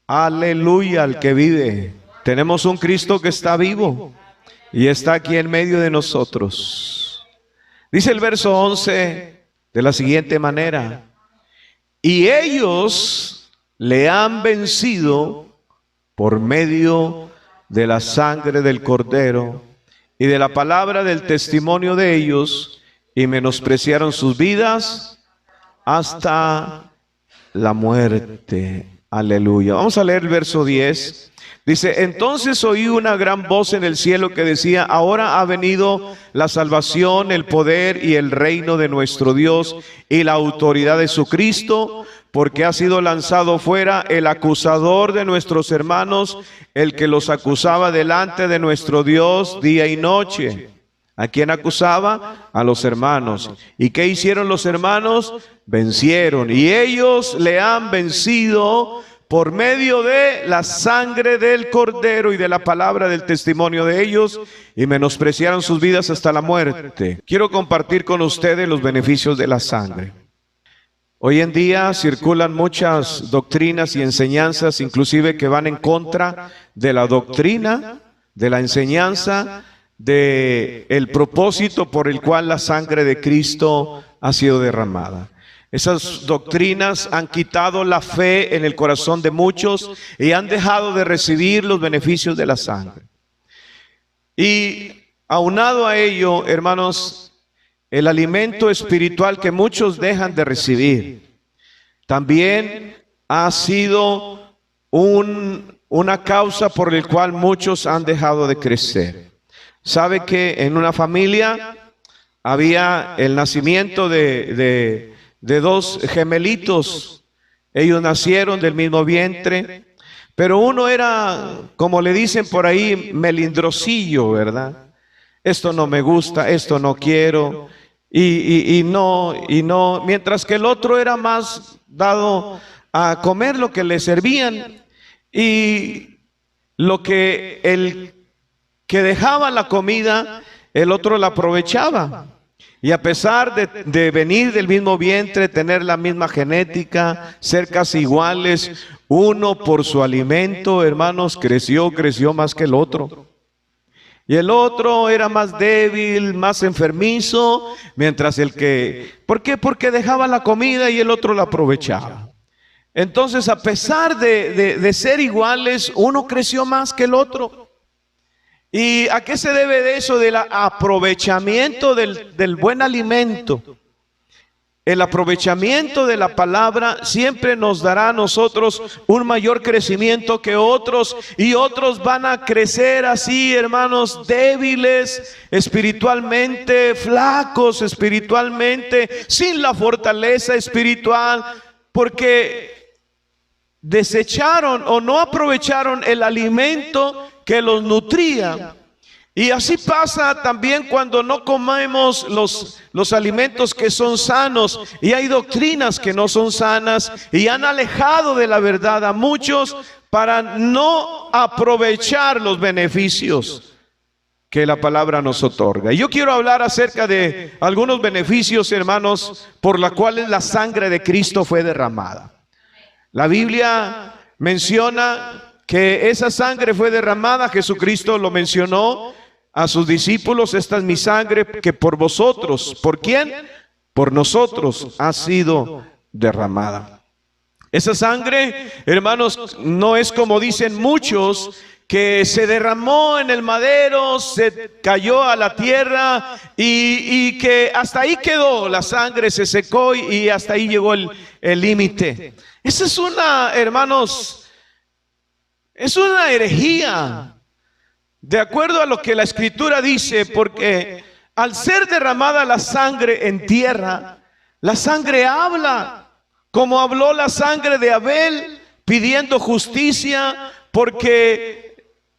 Aleluya al que vive. Tenemos un Cristo que está vivo y está aquí en medio de nosotros. Dice el verso 11 de la siguiente manera: y ellos le han vencido por medio de la sangre del Cordero y de la palabra del testimonio de ellos, y menospreciaron sus vidas hasta la muerte. Aleluya. Vamos a leer el verso 10. Dice: entonces oí una gran voz en el cielo que decía: ahora ha venido la salvación, el poder y el reino de nuestro Dios y la autoridad de su Cristo, porque ha sido lanzado fuera el acusador de nuestros hermanos, el que los acusaba delante de nuestro Dios día y noche. ¿A quién acusaba? A los hermanos. ¿Y qué hicieron los hermanos? Vencieron. Y ellos le han vencido por medio de la sangre del Cordero y de la palabra del testimonio de ellos, y menospreciaron sus vidas hasta la muerte. Quiero compartir con ustedes los beneficios de la sangre. Hoy en día circulan muchas doctrinas y enseñanzas, inclusive que van en contra de la doctrina, de la enseñanza, del propósito por el cual la sangre de Cristo ha sido derramada. Esas doctrinas han quitado la fe en el corazón de muchos y han dejado de recibir los beneficios de la sangre. Y aunado a ello, hermanos, el alimento espiritual que muchos dejan de recibir también ha sido una causa por la cual muchos han dejado de crecer. ¿Sabe que en una familia había el nacimiento de dos gemelitos? Ellos nacieron del mismo vientre, pero uno era, como le dicen por ahí, melindrosillo, ¿verdad? Esto no me gusta, esto no quiero, y no, mientras que el otro era más dado a comer lo que le servían, y lo que el que dejaba la comida, el otro la aprovechaba. Y a pesar de venir del mismo vientre, tener la misma genética, ser casi iguales, uno por su alimento, hermanos, creció más que el otro. Y el otro era más débil, más enfermizo, mientras el que... ¿Por qué? Porque dejaba la comida y el otro la aprovechaba. Entonces, a pesar de ser iguales, uno creció más que el otro. ¿Y a qué se debe de eso? Del aprovechamiento del buen alimento. El aprovechamiento de la palabra siempre nos dará a nosotros un mayor crecimiento que otros, y otros van a crecer así, hermanos, débiles espiritualmente, flacos espiritualmente, sin la fortaleza espiritual, porque desecharon o no aprovecharon el alimento que los nutría. Y así pasa también cuando no comemos los alimentos que son sanos, y hay doctrinas que no son sanas y han alejado de la verdad a muchos para no aprovechar los beneficios que la palabra nos otorga. Y yo quiero hablar acerca de algunos beneficios, hermanos, por los cuales la sangre de Cristo fue derramada. La Biblia menciona que esa sangre fue derramada. Jesucristo lo mencionó a sus discípulos: esta es mi sangre que por vosotros, ¿por quién? Por nosotros ha sido derramada. Esa sangre, hermanos, no es como dicen muchos, que se derramó en el madero, se cayó a la tierra y que hasta ahí quedó, la sangre se secó y hasta ahí llegó el límite. Esa es una, hermanos, es una herejía, de acuerdo a lo que la Escritura dice, porque al ser derramada la sangre en tierra, la sangre habla, como habló la sangre de Abel pidiendo justicia porque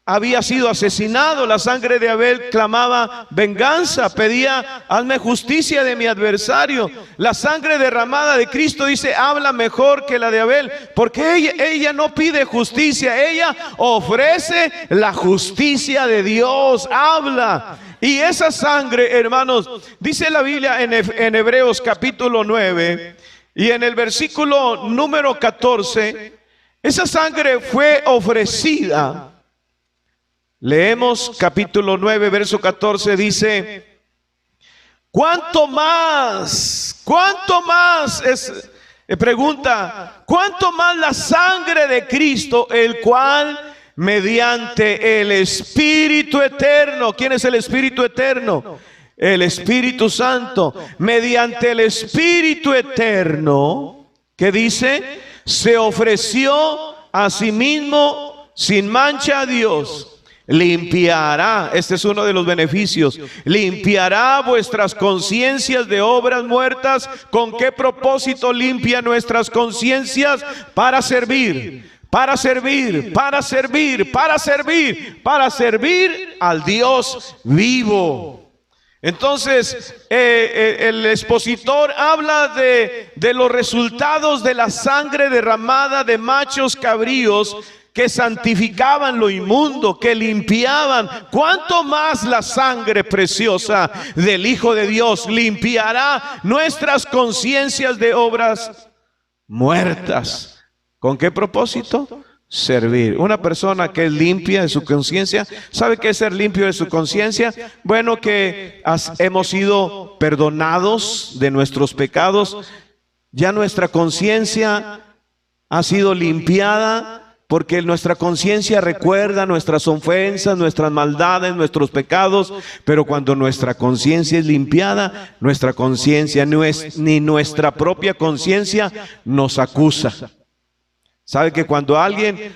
había sido asesinado. La sangre de Abel clamaba venganza, pedía: hazme justicia de mi adversario. La sangre derramada de Cristo, dice, habla mejor que la de Abel, porque ella no pide justicia, ella ofrece la justicia de Dios, habla. Y esa sangre, hermanos, dice la Biblia en Hebreos capítulo 9 y en el versículo número 14, Esa sangre fue ofrecida. Leemos capítulo 9, verso 14, dice: ¿cuánto más? ¿Cuánto más? Pregunta, ¿cuánto más la sangre de Cristo, el cual mediante el Espíritu eterno? ¿Quién es el Espíritu eterno? El Espíritu Santo. Mediante el Espíritu eterno, ¿qué dice? Se ofreció a sí mismo sin mancha a Dios. Limpiará, este es uno de los beneficios, limpiará vuestras conciencias de obras muertas. ¿Con qué propósito limpia nuestras conciencias? Para servir, para servir, para servir, para servir, para servir al Dios vivo. Entonces, el expositor habla de los resultados de la sangre derramada de machos cabríos que santificaban lo inmundo, que limpiaban. ¿Cuánto más la sangre preciosa del Hijo de Dios limpiará nuestras conciencias de obras muertas? ¿Con qué propósito? Servir. Una persona que es limpia de su conciencia, ¿sabe qué es ser limpio de su conciencia? Bueno, que hemos sido perdonados de nuestros pecados. Ya nuestra conciencia ha sido limpiada, porque nuestra conciencia recuerda nuestras ofensas, nuestras maldades, nuestros pecados. Pero cuando nuestra conciencia es limpiada, nuestra conciencia no es, ni nuestra propia conciencia nos acusa. ¿Sabe que cuando alguien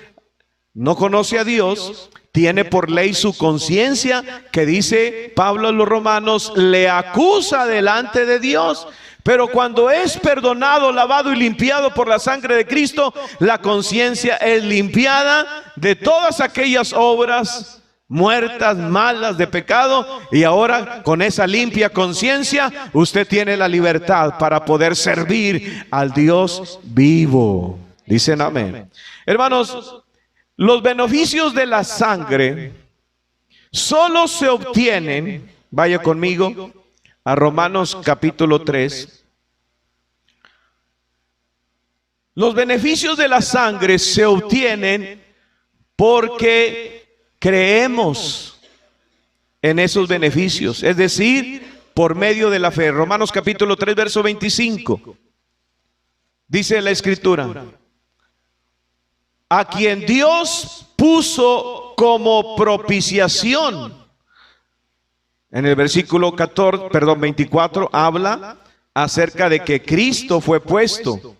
no conoce a Dios, tiene por ley su conciencia, que dice Pablo a los romanos, le acusa delante de Dios? Pero cuando es perdonado, lavado y limpiado por la sangre de Cristo, la conciencia es limpiada de todas aquellas obras muertas, malas, de pecado. Y ahora, con esa limpia conciencia, usted tiene la libertad para poder servir al Dios vivo. Dicen amén. Hermanos, los beneficios de la sangre solo se obtienen, vaya conmigo a Romanos capítulo 3. Los beneficios de la sangre se obtienen porque creemos en esos beneficios, es decir, por medio de la fe. Romanos capítulo 3, verso 25. Dice la Escritura: a quien Dios puso como propiciación. En el versículo 24 habla acerca de que Cristo fue puesto.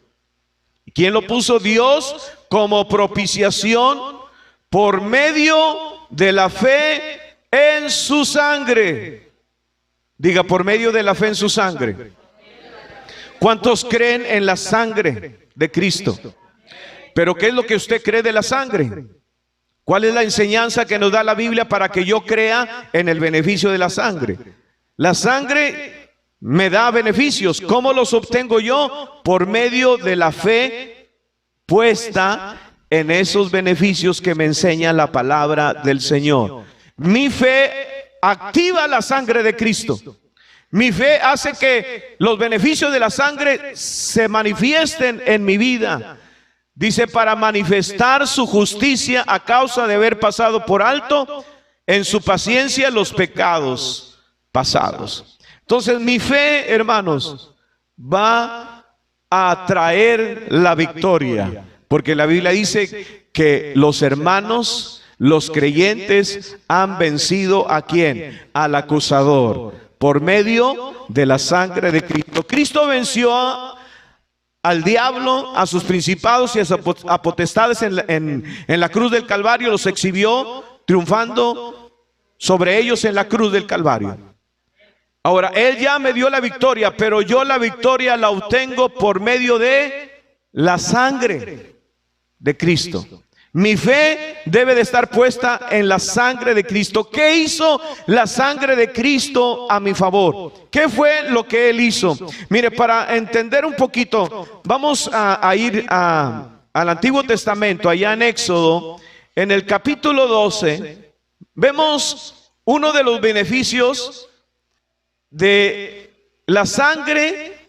¿Quién lo puso? Dios, como propiciación por medio de la fe en su sangre. Diga, por medio de la fe en su sangre. ¿Cuántos creen en la sangre de Cristo? Pero ¿qué es lo que usted cree de la sangre? ¿Cuál es la enseñanza que nos da la Biblia para que yo crea en el beneficio de la sangre? La sangre me da beneficios. ¿Cómo los obtengo yo? Por medio de la fe puesta en esos beneficios que me enseña la palabra del Señor. Mi fe activa la sangre de Cristo. Mi fe hace que los beneficios de la sangre se manifiesten en mi vida. Dice, para manifestar su justicia a causa de haber pasado por alto en su paciencia los pecados pasados. Entonces mi fe, hermanos, va a traer la victoria, porque la Biblia dice que los hermanos, los creyentes, han vencido ¿a quién? Al acusador, por medio de la sangre de Cristo. Cristo venció al diablo, a sus principados y a potestades en la cruz del Calvario. Los exhibió triunfando sobre ellos en la cruz del Calvario. Ahora, Él ya me dio la victoria, pero yo la victoria la obtengo por medio de la sangre de Cristo. Mi fe debe de estar puesta en la sangre de Cristo. ¿Qué hizo la sangre de Cristo a mi favor? ¿Qué fue lo que Él hizo? Mire, para entender un poquito, vamos a ir al Antiguo Testamento, allá en Éxodo, en el capítulo 12, vemos uno de los beneficios de la sangre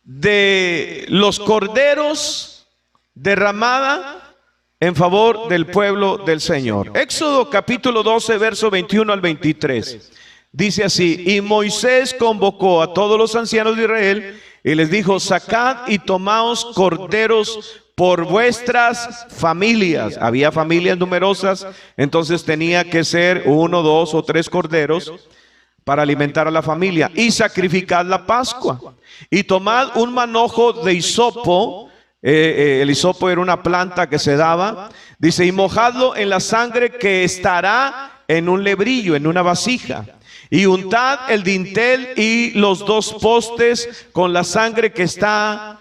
de los corderos derramada en favor del pueblo del Señor. Éxodo capítulo 12, verso 21 al 23. Dice así: y Moisés convocó a todos los ancianos de Israel y les dijo: sacad y tomaos corderos por vuestras familias. Había familias numerosas, entonces tenía que ser 1, 2 o 3 corderos para alimentar a la familia. Y sacrificad la Pascua. Y tomad un manojo de hisopo. El hisopo era una planta que se daba. Dice: y mojadlo en la sangre que estará en un lebrillo, en una vasija. Y untad el dintel y los 2 postes con la sangre que estará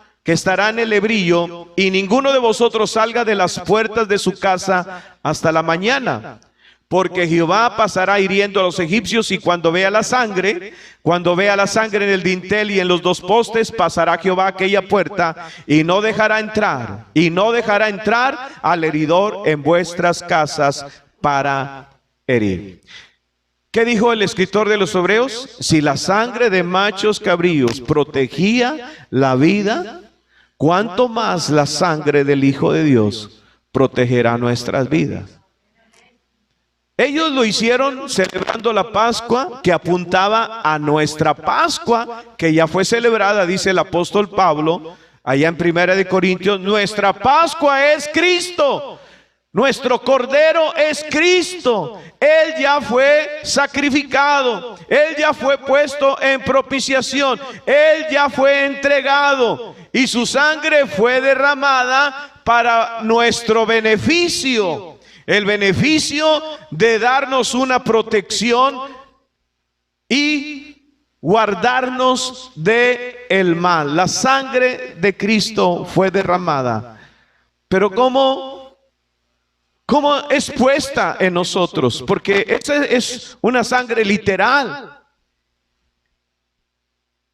en el lebrillo, y ninguno de vosotros salga de las puertas de su casa hasta la mañana, porque Jehová pasará hiriendo a los egipcios, y cuando vea la sangre en el dintel y en los 2 postes, pasará Jehová aquella puerta y no dejará entrar al heridor en vuestras casas para herir. ¿Qué dijo el escritor de los Hebreos? Si la sangre de machos cabríos protegía la vida, ¿cuánto más la sangre del Hijo de Dios protegerá nuestras vidas? Ellos lo hicieron celebrando la Pascua, que apuntaba a nuestra Pascua, que ya fue celebrada, dice el apóstol Pablo, allá en 1 Corintios, nuestra Pascua es Cristo. Nuestro Cordero es Cristo. Él ya fue sacrificado. Él ya fue puesto en propiciación. Él ya fue entregado. Y su sangre fue derramada para nuestro beneficio. El beneficio de darnos una protección y guardarnos del mal. La sangre de Cristo fue derramada. Pero ¿cómo es puesta en nosotros? Porque esa es una sangre literal.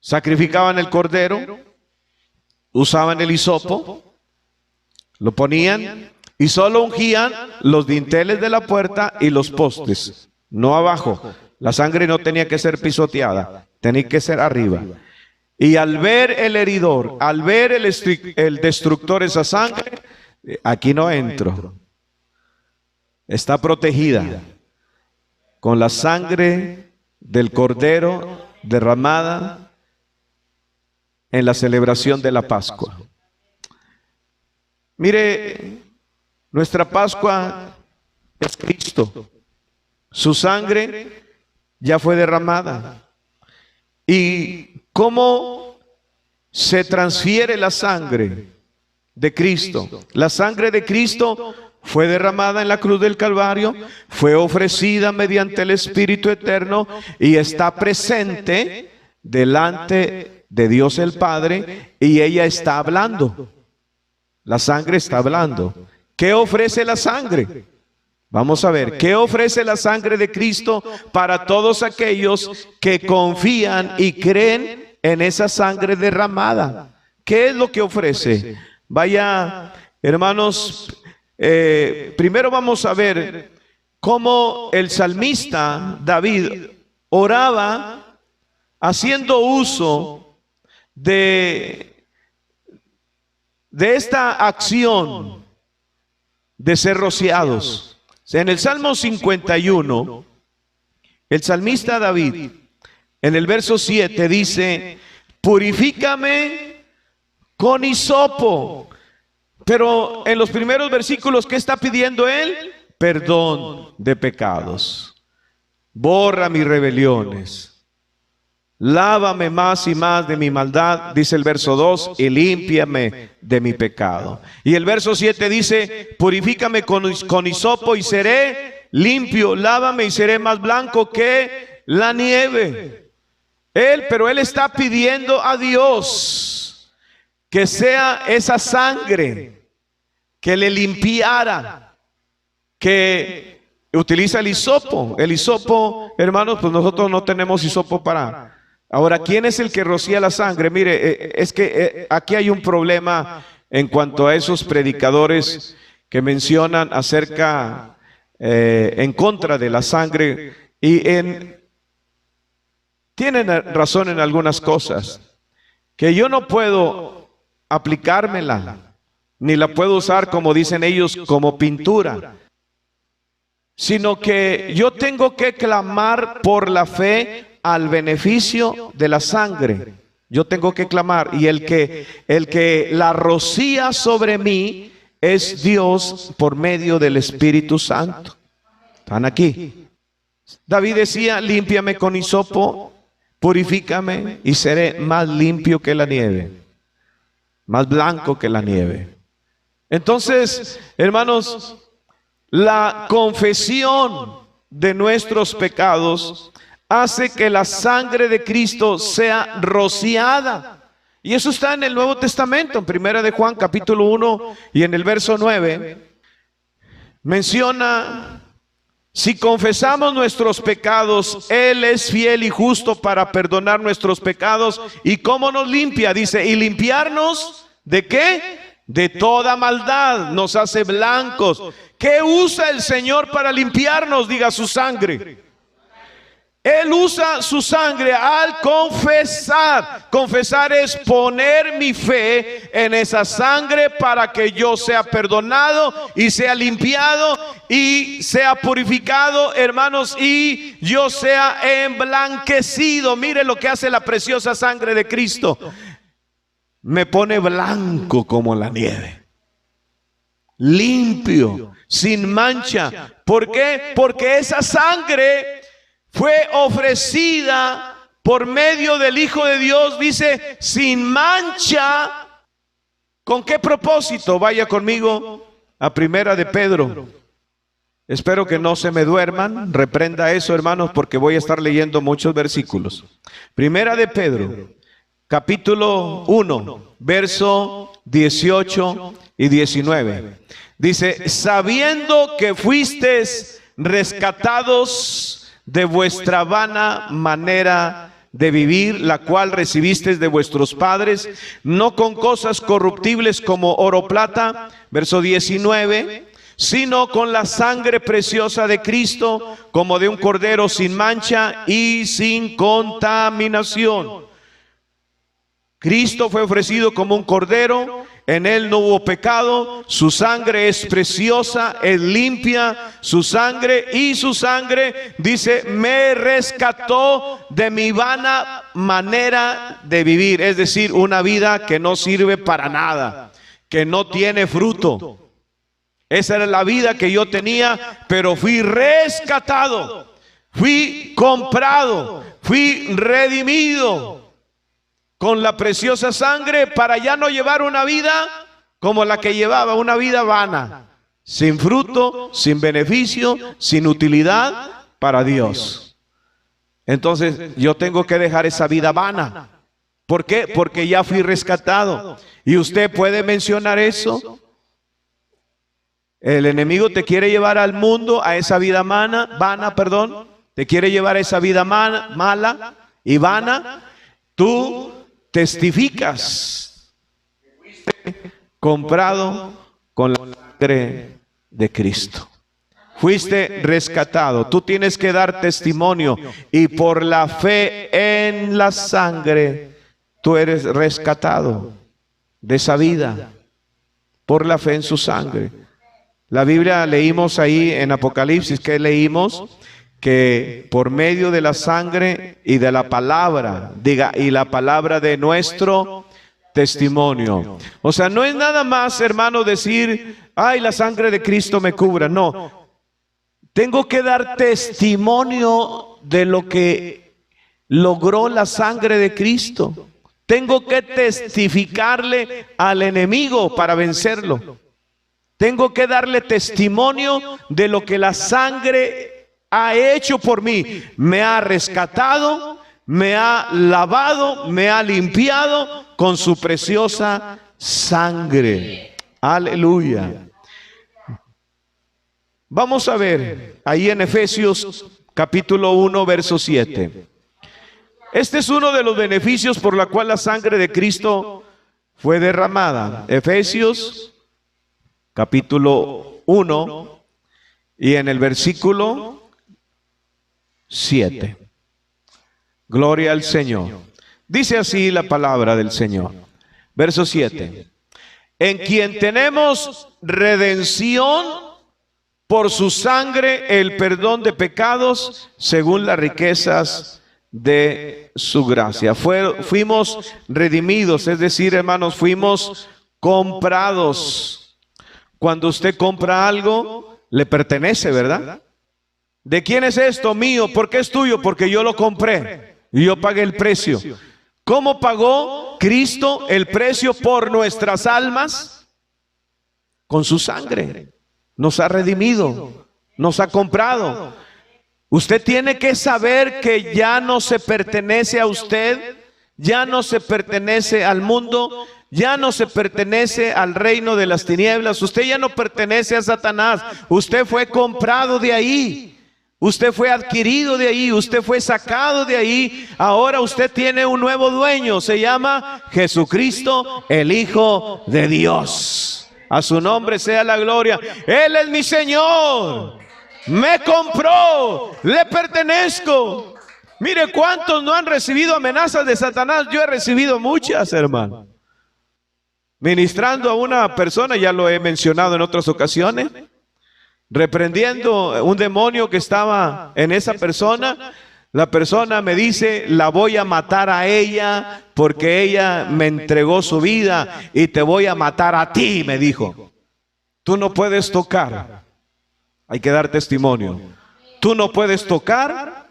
Sacrificaban el cordero, usaban el hisopo, lo ponían y solo ungían los dinteles de la puerta y los postes, no abajo. La sangre no tenía que ser pisoteada, tenía que ser arriba. Y al ver el heridor, al ver el destructor esa sangre, aquí no entro. Está protegida con la sangre del Cordero derramada en la celebración de la Pascua. Mire, nuestra Pascua es Cristo. Su sangre ya fue derramada. ¿Y cómo se transfiere la sangre de Cristo? La sangre de Cristo fue derramada en la cruz del Calvario, fue ofrecida mediante el Espíritu Eterno y está presente delante de Dios el Padre, y ella está hablando. La sangre está hablando. ¿Qué ofrece la sangre? Vamos a ver, ¿qué ofrece la sangre de Cristo para todos aquellos que confían y creen en esa sangre derramada? ¿Qué es lo que ofrece? Vaya, hermanos, primero vamos a ver cómo el salmista David oraba haciendo uso de esta acción de ser rociados. En el Salmo 51, el salmista David, en el verso 7 dice: purifícame con hisopo. Pero en los primeros versículos, ¿qué está pidiendo él? Perdón de pecados. Borra mis rebeliones. Lávame más y más de mi maldad, dice el verso 2, y límpiame de mi pecado. Y el verso 7 dice: purifícame con hisopo y seré limpio, lávame y seré más blanco que la nieve. Pero él está pidiendo a Dios que sea esa sangre que le limpiara, que utiliza el hisopo. El hisopo, hermanos, pues nosotros no tenemos hisopo para... Ahora, ¿quién es el que rocía la sangre? Mire, es que aquí hay un problema en cuanto a esos predicadores que mencionan acerca, en contra de la sangre, y tienen razón en algunas cosas, que yo no puedo aplicármela, ni la puedo usar, como dicen ellos, como pintura, sino que yo tengo que clamar por la fe al beneficio de la sangre. Yo tengo que clamar, y el que la rocía sobre mí es Dios por medio del Espíritu Santo. ¿Están aquí? David decía: límpiame con hisopo, purifícame y seré más limpio que la nieve, más blanco que la nieve. Entonces, hermanos, la confesión de nuestros pecados hace que la sangre de Cristo sea rociada. Y eso está en el Nuevo Testamento, en Primera de Juan, capítulo 1, y en el verso 9, menciona: si confesamos nuestros pecados, Él es fiel y justo para perdonar nuestros pecados. ¿Y cómo nos limpia? Dice: y limpiarnos ¿de qué? De toda maldad, nos hace blancos. ¿Qué usa el Señor para limpiarnos? Diga: su sangre. Él usa su sangre al confesar. Confesar es poner mi fe en esa sangre para que yo sea perdonado y sea limpiado y sea purificado, hermanos, y yo sea emblanquecido. Mire lo que hace la preciosa sangre de Cristo. Me pone blanco como la nieve, limpio, sin mancha. ¿Por qué? Porque esa sangre fue ofrecida por medio del Hijo de Dios, dice, sin mancha. ¿Con qué propósito? Vaya conmigo a Primera de Pedro. Espero que no se me duerman. Reprenda eso, hermanos, porque voy a estar leyendo muchos versículos. Primera de Pedro, capítulo 1, verso 18 y 19. Dice: sabiendo que fuisteis rescatados de vuestra vana manera de vivir, la cual recibisteis de vuestros padres, no con cosas corruptibles como oro o plata, verso 19, sino con la sangre preciosa de Cristo, como de un cordero sin mancha y sin contaminación. Cristo fue ofrecido como un cordero, en él no hubo pecado, su sangre es preciosa, es limpia, su sangre, y su sangre, dice, me rescató de mi vana manera de vivir, es decir, una vida que no sirve para nada, que no tiene fruto. Esa era la vida que yo tenía, pero fui rescatado, fui comprado, fui redimido con la preciosa sangre, para ya no llevar una vida como la que llevaba, una vida vana, sin fruto, sin beneficio, sin utilidad para Dios. Entonces yo tengo que dejar esa vida vana. ¿Por qué? Porque ya fui rescatado. Y usted puede mencionar eso. El enemigo te quiere llevar al mundo, a esa vida vana, te quiere llevar a esa vida mala y vana. Tú testificas, comprado con la sangre de Cristo. Fuiste rescatado. Tú tienes que dar testimonio, y por la fe en la sangre tú eres rescatado de esa vida, por la fe en su sangre. La Biblia, leímos ahí en Apocalipsis, ¿qué leímos? Que por medio de la sangre y de la palabra, diga, y la palabra de nuestro testimonio. O sea, no es nada más, hermano, decir, ay, la sangre de Cristo me cubra. No, tengo que dar testimonio de lo que logró la sangre de Cristo. Tengo que testificarle al enemigo para vencerlo. Tengo que darle testimonio de lo que la sangre ha hecho por mí. Me ha rescatado, me ha lavado, me ha limpiado con su preciosa sangre. Aleluya. Vamos a ver ahí en Efesios capítulo 1, verso 7. Este es uno de los beneficios por la cual la sangre de Cristo fue derramada. Efesios capítulo 1 y en el versículo 7. Gloria al Señor. Dice así la palabra del Señor. Verso 7. en quien tenemos redención por su sangre, el perdón de pecados, según las riquezas de su gracia. Fuimos redimidos, es decir, hermanos, fuimos comprados. Cuando usted compra algo, le pertenece, ¿verdad? ¿De quién es esto? Mío. ¿Por qué es tuyo? Porque yo lo compré y yo pagué el precio. ¿Cómo pagó Cristo el precio por nuestras almas? Con su sangre. Nos ha redimido, nos ha comprado. Usted tiene que saber que ya no se pertenece a usted, ya no se pertenece al mundo, ya no se pertenece al reino de las tinieblas. Usted ya no pertenece a Satanás. Usted fue comprado de ahí. Usted fue adquirido de ahí, usted fue sacado de ahí. Ahora usted tiene un nuevo dueño, se llama Jesucristo, el Hijo de Dios. A su nombre sea la gloria. Él es mi Señor, me compró, le pertenezco. Mire cuántos no han recibido amenazas de Satanás. Yo he recibido muchas, hermano. Ministrando a una persona, ya lo he mencionado en otras ocasiones, reprendiendo un demonio que estaba en esa persona. La persona me dice: la voy a matar a ella porque ella me entregó su vida, y te voy a matar a ti, me dijo. Tú no puedes tocar, hay que dar testimonio. Tú no puedes tocar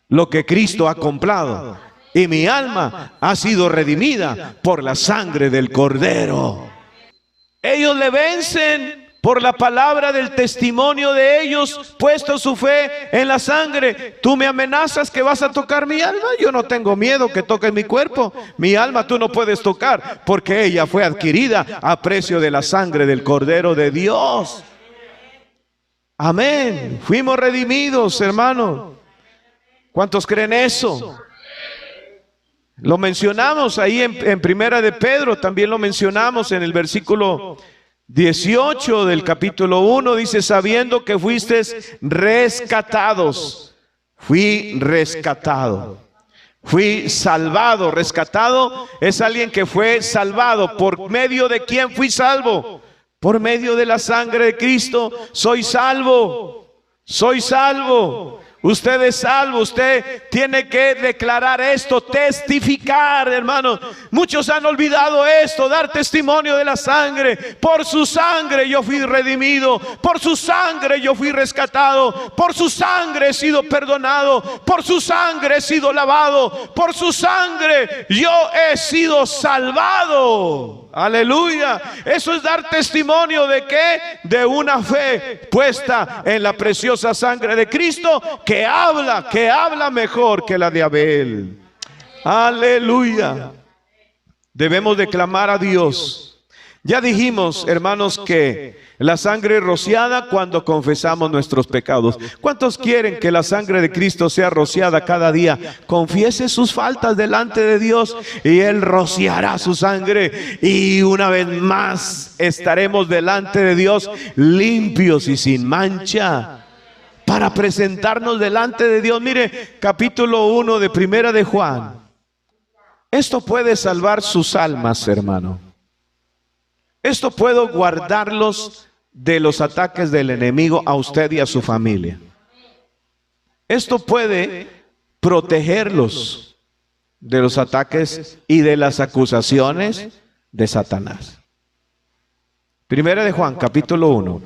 lo que Cristo ha comprado, y mi alma ha sido redimida por la sangre del Cordero. Ellos le vencen por la palabra del testimonio de ellos, puesto su fe en la sangre. Tú me amenazas que vas a tocar mi alma. Yo no tengo miedo que toques mi cuerpo. Mi alma tú no puedes tocar, porque ella fue adquirida a precio de la sangre del Cordero de Dios. Amén. Fuimos redimidos, hermano. ¿Cuántos creen eso? Lo mencionamos ahí en Primera de Pedro, también lo mencionamos en el versículo 18 del capítulo 1, dice: sabiendo que fuisteis rescatados. Fui rescatado, fui salvado. Rescatado es alguien que fue salvado. ¿Por medio de quién fui salvo? Por medio de la sangre de Cristo. Soy salvo, soy salvo. Usted es salvo. Usted tiene que declarar esto, testificar, hermano. Muchos han olvidado esto, dar testimonio de la sangre. Por su sangre yo fui redimido, por su sangre yo fui rescatado, por su sangre he sido perdonado, por su sangre he sido lavado, por su sangre yo he sido salvado. Aleluya. Eso es dar testimonio de ¿qué? De una fe puesta en la preciosa sangre de Cristo, que habla mejor que la de Abel. Aleluya. Debemos de clamar a Dios. Ya dijimos, hermanos, que la sangre es rociada cuando confesamos nuestros pecados. ¿Cuántos quieren que la sangre de Cristo sea rociada cada día? Confiese sus faltas delante de Dios y Él rociará su sangre, y una vez más estaremos delante de Dios limpios y sin mancha, para presentarnos delante de Dios. Mire, capítulo 1 de Primera de Juan. Esto puede salvar sus almas, hermano. Esto puede guardarlos de los ataques del enemigo a usted y a su familia. Esto puede protegerlos de los ataques y de las acusaciones de Satanás. Primera de Juan, capítulo 1.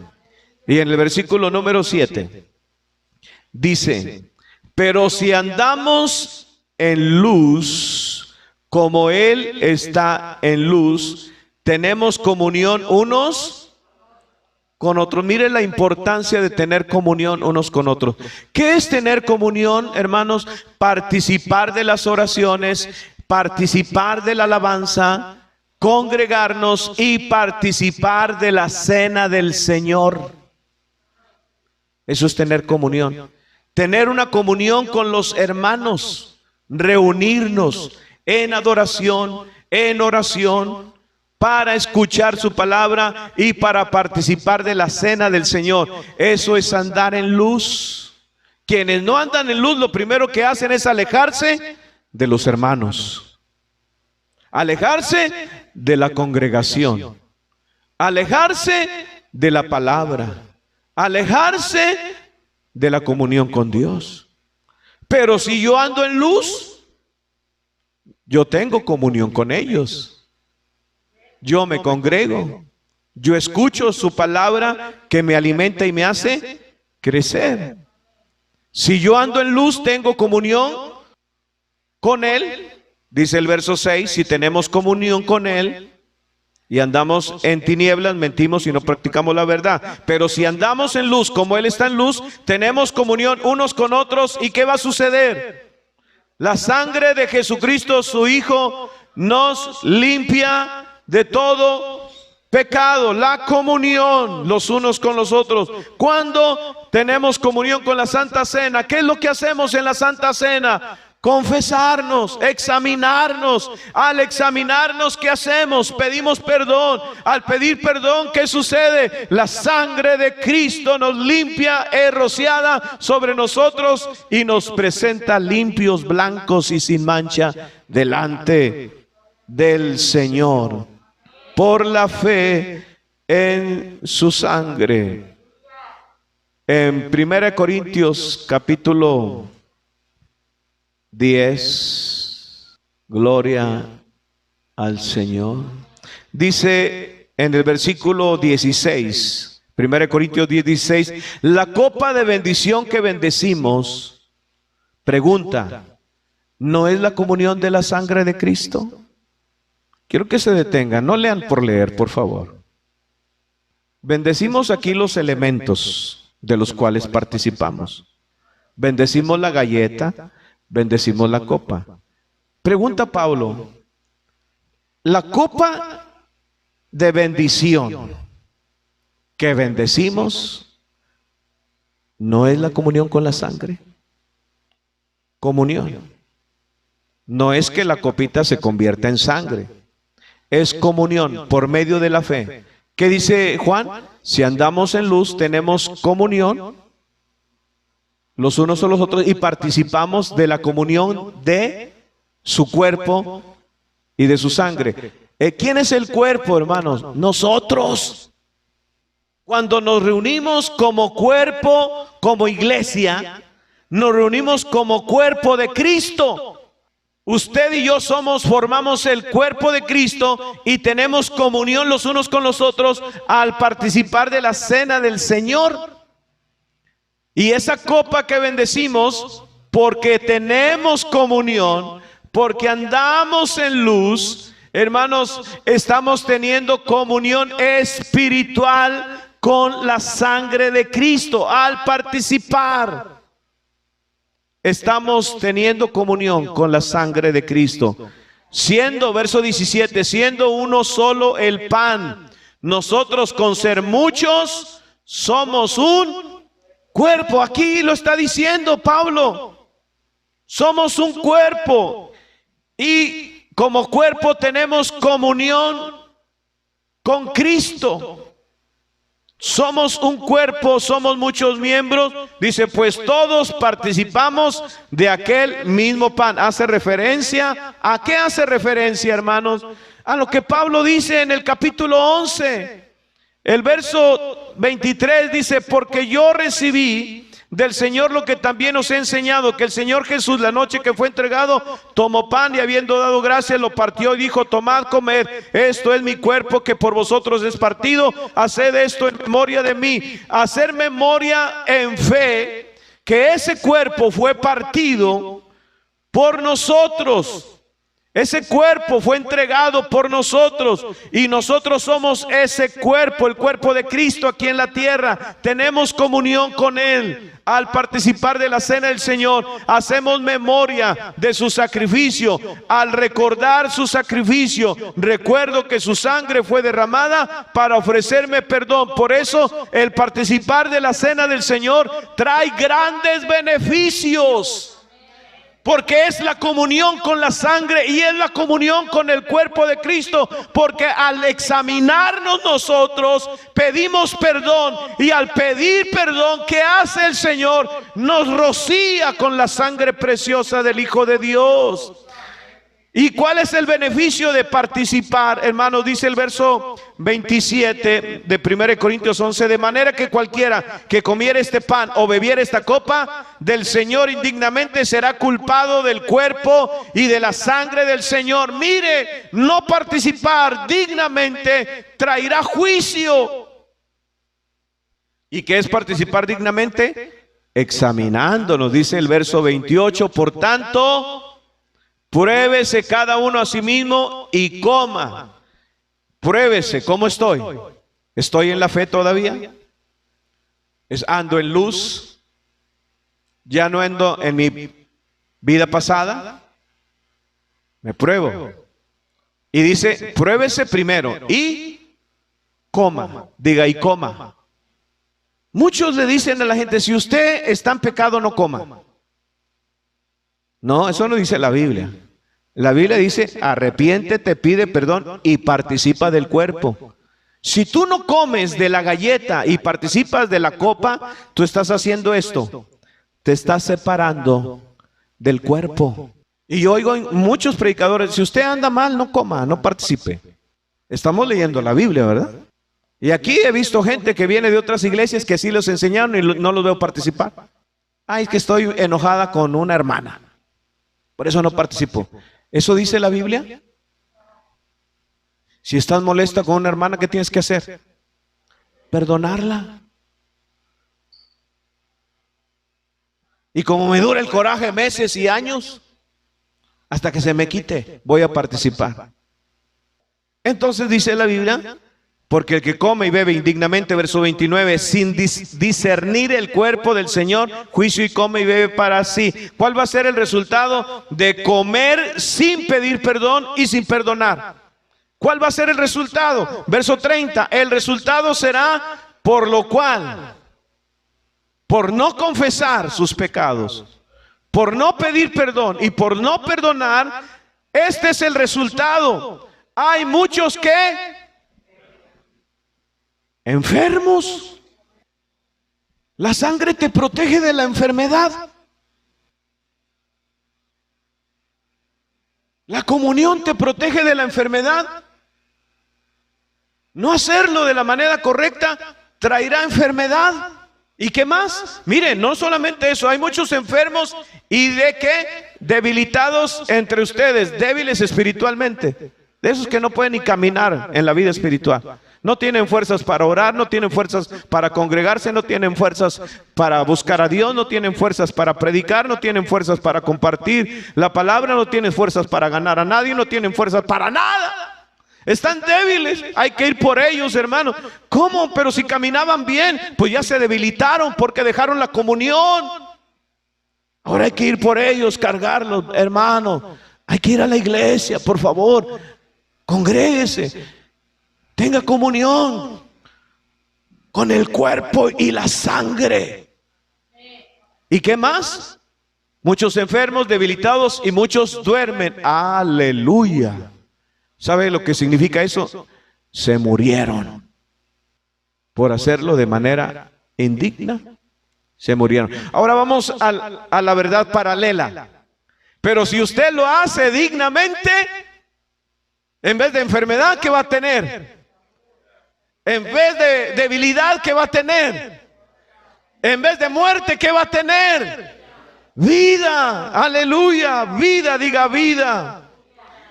Y en el versículo número 7 dice: pero si andamos en luz, como Él está en luz, tenemos comunión unos con otros. Mire la importancia de tener comunión unos con otros. ¿Qué es tener comunión, hermanos? Participar de las oraciones, participar de la alabanza, congregarnos y participar de la cena del Señor. Eso es tener comunión. Tener una comunión con los hermanos, reunirnos en adoración, en oración, para escuchar su palabra y para participar de la cena del Señor. Eso es andar en luz. Quienes no andan en luz, lo primero que hacen es alejarse de los hermanos, alejarse de la congregación. alejarse de la palabra, alejarse de la comunión con Dios. Pero si yo ando en luz, yo tengo comunión con ellos. Yo me congrego, yo escucho su palabra que me alimenta y me hace crecer. Si yo ando en luz, tengo comunión con Él. Dice el verso 6, si tenemos comunión con Él y andamos en tinieblas, mentimos y no practicamos la verdad. Pero si andamos en luz como Él está en luz, tenemos comunión unos con otros. ¿Y qué va a suceder? La sangre de Jesucristo, su Hijo, nos limpia de todo pecado. La comunión los unos con los otros. Cuando tenemos comunión con la Santa Cena, ¿qué es lo que hacemos en la Santa Cena? Confesarnos, examinarnos. Al examinarnos, ¿qué hacemos? Pedimos perdón. Al pedir perdón, ¿qué sucede? La sangre de Cristo nos limpia, es rociada sobre nosotros y nos presenta limpios, blancos y sin mancha delante del Señor, por la fe en su sangre. En 1 Corintios capítulo 10, gloria al Señor. Dice en el versículo 16, 1 Corintios 10, 16, la copa de bendición que bendecimos, pregunta, ¿no es la comunión de la sangre de Cristo? Quiero que se detengan, no lean por leer, por favor. Bendecimos aquí los elementos de los cuales participamos. Bendecimos la galleta, bendecimos la copa. Pregunta Pablo, ¿la copa de bendición que bendecimos no es la comunión con la sangre? Comunión. No es que la copita se convierta en sangre. Es comunión por medio de la fe. ¿Qué dice Juan? Si andamos en luz, tenemos comunión los unos con los otros y participamos de la comunión de su cuerpo y de su sangre. ¿Quién es el cuerpo, hermanos? Nosotros. Cuando nos reunimos como cuerpo, como iglesia, nos reunimos como cuerpo de Cristo. Usted y yo formamos el cuerpo de Cristo y tenemos comunión los unos con los otros al participar de la cena del Señor. Y esa copa que bendecimos, porque tenemos comunión, porque andamos en luz, hermanos, estamos teniendo comunión espiritual con la sangre de Cristo al participar. Estamos teniendo comunión con la sangre de Cristo. Siendo, verso 17, siendo uno solo el pan, nosotros con ser muchos somos un cuerpo. Aquí lo está diciendo Pablo. Somos un cuerpo y como cuerpo tenemos comunión con Cristo. Somos un cuerpo, somos muchos miembros. Dice, pues todos participamos de aquel mismo pan. Hace referencia, ¿a qué hace referencia, hermanos? A lo que Pablo dice en el capítulo 11. El verso 23 dice, porque yo recibí del Señor lo que también os he enseñado, que el Señor Jesús, la noche que fue entregado, tomó pan y habiendo dado gracias, lo partió y dijo, tomad, comed, esto es mi cuerpo que por vosotros es partido, haced esto en memoria de mí. Hacer memoria en fe, que ese cuerpo fue partido por nosotros. Ese cuerpo fue entregado por nosotros y nosotros somos ese cuerpo, el cuerpo de Cristo aquí en la tierra. Tenemos comunión con Él. Al participar de la cena del Señor, hacemos memoria de su sacrificio. Al recordar su sacrificio, recuerdo que su sangre fue derramada para ofrecerme perdón. Por eso el participar de la cena del Señor trae grandes beneficios. Porque es la comunión con la sangre y es la comunión con el cuerpo de Cristo. Porque al examinarnos nosotros, pedimos perdón. Y al pedir perdón, ¿qué hace el Señor? Nos rocía con la sangre preciosa del Hijo de Dios. ¿Y cuál es el beneficio de participar? Hermanos, dice el verso 27 de 1 Corintios 11, de manera que cualquiera que comiera este pan o bebiera esta copa del Señor indignamente será culpado del cuerpo y de la sangre del Señor. Mire, no participar dignamente traerá juicio. ¿Y qué es participar dignamente? Examinándonos, dice el verso 28, por tanto, pruébese cada uno a sí mismo y coma. Pruébese, ¿cómo estoy? ¿Estoy en la fe todavía? ¿Ando en luz? ¿Ya no ando en mi vida pasada? Me pruebo. Y dice, pruébese primero y coma. Diga, y coma. Muchos le dicen a la gente, si usted está en pecado, no coma. No, eso no dice la Biblia. La Biblia dice, arrepiéntete, pide perdón y participa del cuerpo. Si tú no comes de la galleta y participas de la copa, tú estás haciendo esto. Te estás separando del cuerpo. Y yo oigo muchos predicadores, si usted anda mal, no coma, no participe. Estamos leyendo la Biblia, ¿verdad? Y aquí he visto gente que viene de otras iglesias que sí los enseñaron y no los veo participar. Ay, es que estoy enojada con una hermana. Por eso no participo. ¿Eso dice la Biblia? Si estás molesta con una hermana, ¿qué tienes que hacer? Perdonarla. Y como me dura el coraje meses y años, hasta que se me quite, voy a participar. Entonces dice la Biblia, porque el que come y bebe indignamente, verso 29, sin discernir el cuerpo del Señor, juicio y come y bebe para sí. ¿Cuál va a ser el resultado de comer sin pedir perdón y sin perdonar? ¿Cuál va a ser el resultado? Verso 30, el resultado será por lo cual, por no confesar sus pecados, por no pedir perdón y por no perdonar, este es el resultado. Hay muchos que enfermos. La sangre te protege de la enfermedad. La comunión te protege de la enfermedad. No hacerlo de la manera correcta traerá enfermedad. ¿Y qué más? Miren, no solamente eso, hay muchos enfermos y de qué debilitados entre ustedes, débiles espiritualmente. De esos que no pueden ni caminar en la vida espiritual. No tienen fuerzas para orar, no tienen fuerzas para congregarse, no tienen fuerzas para buscar a Dios, no tienen fuerzas para predicar, no tienen fuerzas para compartir la palabra, no tienen fuerzas para ganar a nadie, no tienen fuerzas para nada. Están débiles, hay que ir por ellos, hermano. ¿Cómo? Pero si caminaban bien, pues ya se debilitaron porque dejaron la comunión. Ahora hay que ir por ellos, cargarlos, hermano. Hay que ir a la iglesia, por favor. Congréguese. Tenga comunión con el cuerpo y la sangre. ¿Y qué más? Muchos enfermos, debilitados y muchos duermen. Aleluya. ¿Sabe lo que significa eso? Se murieron por hacerlo de manera indigna. Se murieron. Ahora vamos a la verdad paralela. Pero si usted lo hace dignamente, en vez de enfermedad, ¿qué va a tener? En vez de debilidad, ¿qué va a tener? En vez de muerte, ¿qué va a tener? Vida. Aleluya. Vida, diga vida.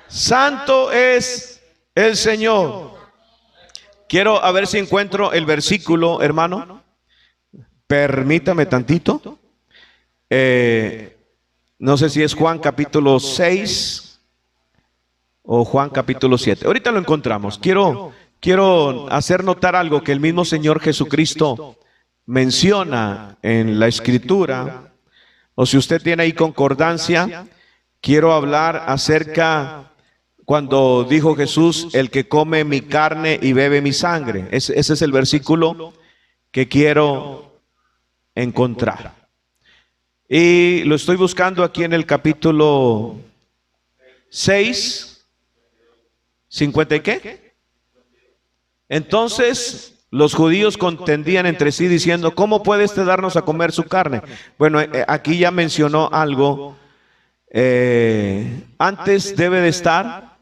Santo es el Señor. Quiero a ver si encuentro el versículo, hermano. Permítame tantito. No sé si es Juan capítulo 6 o Juan capítulo 7. Ahorita lo encontramos. Quiero hacer notar algo que el mismo Señor Jesucristo menciona en la Escritura. O si usted tiene ahí concordancia, quiero hablar acerca cuando dijo Jesús, el que come mi carne y bebe mi sangre. Ese es el versículo que quiero encontrar. Y lo estoy buscando aquí en el capítulo 6, 50 y qué. Entonces los judíos contendían entre sí diciendo, ¿cómo puede este darnos a comer su carne? Bueno, aquí ya mencionó algo antes debe de estar.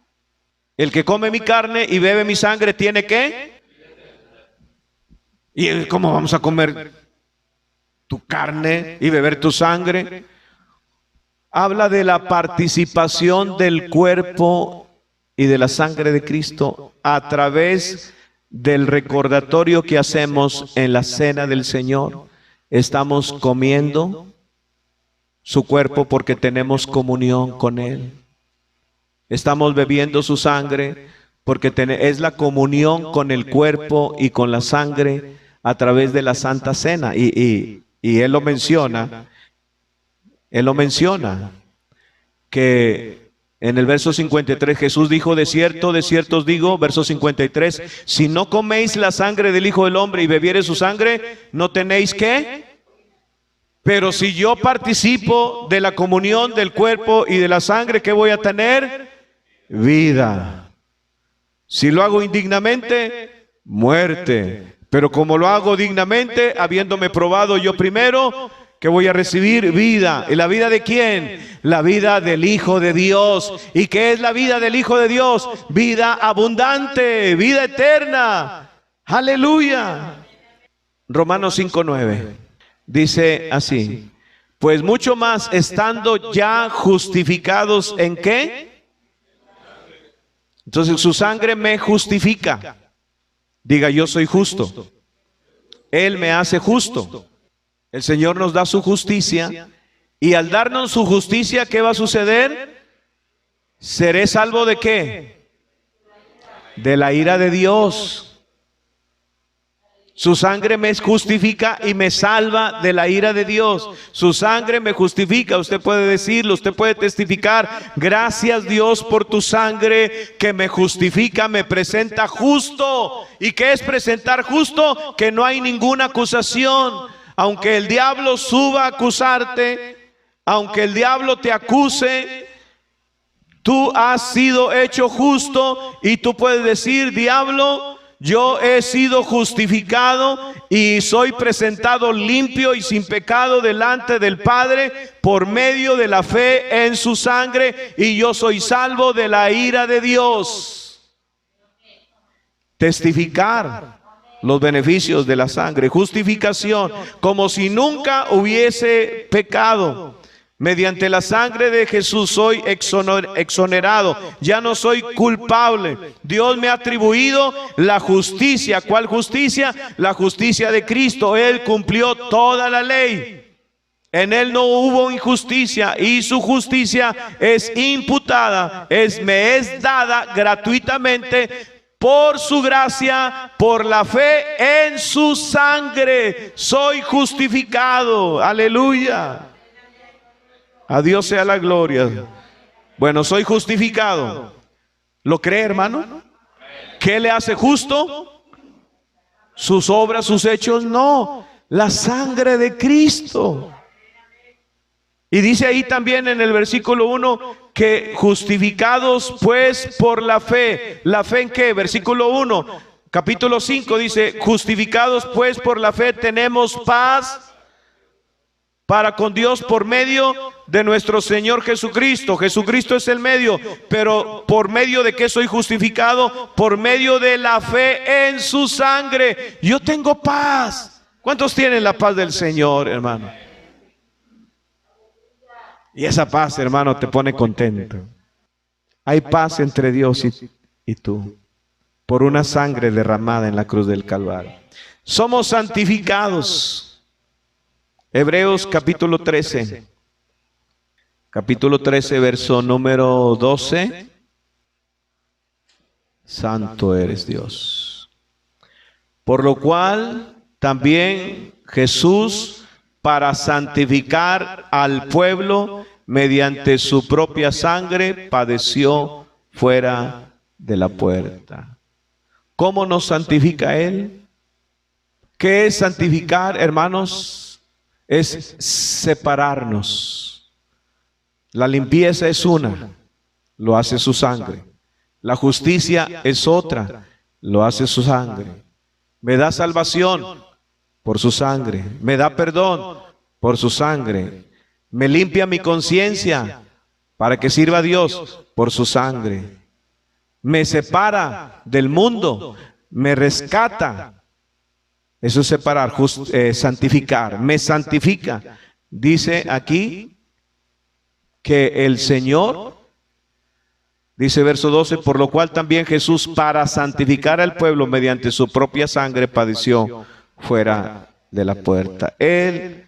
El que come mi carne y bebe mi sangre tiene que. ¿Y cómo vamos a comer tu carne y beber tu sangre? Habla de la participación del cuerpo y de la sangre de Cristo a través del recordatorio que hacemos en la cena del Señor. Estamos comiendo su cuerpo porque tenemos comunión con Él. Estamos bebiendo su sangre porque es la comunión con el cuerpo y con la sangre a través de la Santa Cena. Y Él lo menciona. Él lo menciona, que en el verso 53 Jesús dijo: de cierto os digo, verso 53, si no coméis la sangre del Hijo del Hombre y bebiereis su sangre, no tenéis ¿qué? Pero si yo participo de la comunión del cuerpo y de la sangre, ¿qué voy a tener? Vida. Si lo hago indignamente, muerte. Pero como lo hago dignamente, habiéndome probado yo primero, que voy a recibir vida. ¿Y la vida de quién? La vida del Hijo de Dios. ¿Y qué es la vida del Hijo de Dios? Vida abundante, vida eterna. Aleluya. Romanos 5:9 dice así: pues mucho más estando ya justificados ¿en qué? Entonces su sangre me justifica. Diga: yo soy justo. Él me hace justo. El Señor nos da su justicia, y al darnos su justicia, ¿qué va a suceder? ¿Seré salvo de qué? De la ira de Dios. Su sangre me justifica y me salva de la ira de Dios. Su sangre me justifica. Usted puede decirlo, usted puede testificar: gracias Dios por tu sangre que me justifica, me presenta justo. ¿Y qué es presentar justo? Que no hay ninguna acusación. Aunque el diablo suba a acusarte, aunque el diablo te acuse, tú has sido hecho justo, y tú puedes decir: diablo, yo he sido justificado y soy presentado limpio y sin pecado delante del Padre por medio de la fe en su sangre, y yo soy salvo de la ira de Dios. Testificar los beneficios de la sangre, justificación, como si nunca hubiese pecado. Mediante la sangre de Jesús soy exonerado, ya no soy culpable. Dios me ha atribuido la justicia. ¿Cuál justicia? La justicia de Cristo. Él cumplió toda la ley. En Él no hubo injusticia, y su justicia es imputada, me es dada gratuitamente por su gracia, por la fe en su sangre. Soy justificado. Aleluya. A Dios sea la gloria. Bueno, soy justificado. ¿Lo cree, hermano? ¿Qué le hace justo? ¿Sus obras, sus hechos? No, la sangre de Cristo. Y dice ahí también en el versículo 1 que justificados pues por la fe. ¿La fe en qué? Versículo 1. Capítulo 5 dice: justificados pues por la fe tenemos paz para con Dios por medio de nuestro Señor Jesucristo. Jesucristo es el medio, pero ¿por medio de qué soy justificado? Por medio de la fe en su sangre. Yo tengo paz. ¿Cuántos tienen la paz del Señor, hermano? Y esa paz, hermano, te pone contento. Hay paz entre Dios y tú, por una sangre derramada en la cruz del Calvario. Somos santificados. Hebreos capítulo 13. Capítulo 13, verso número 12. Santo eres Dios. Por lo cual también Jesús, para santificar al pueblo mediante su propia sangre, padeció fuera de la puerta. ¿Cómo nos santifica Él? ¿Qué es santificar, hermanos? Es separarnos. La limpieza es una, lo hace su sangre. La justicia es otra, lo hace su sangre. Me da salvación por su sangre. Me da perdón por su sangre. Me limpia mi conciencia para que sirva a Dios por su sangre. Me separa del mundo, me rescata. Eso es separar, santificar, me santifica. Dice aquí que el Señor, dice verso 12, por lo cual también Jesús, para santificar al pueblo mediante su propia sangre, padeció fuera de la puerta. Él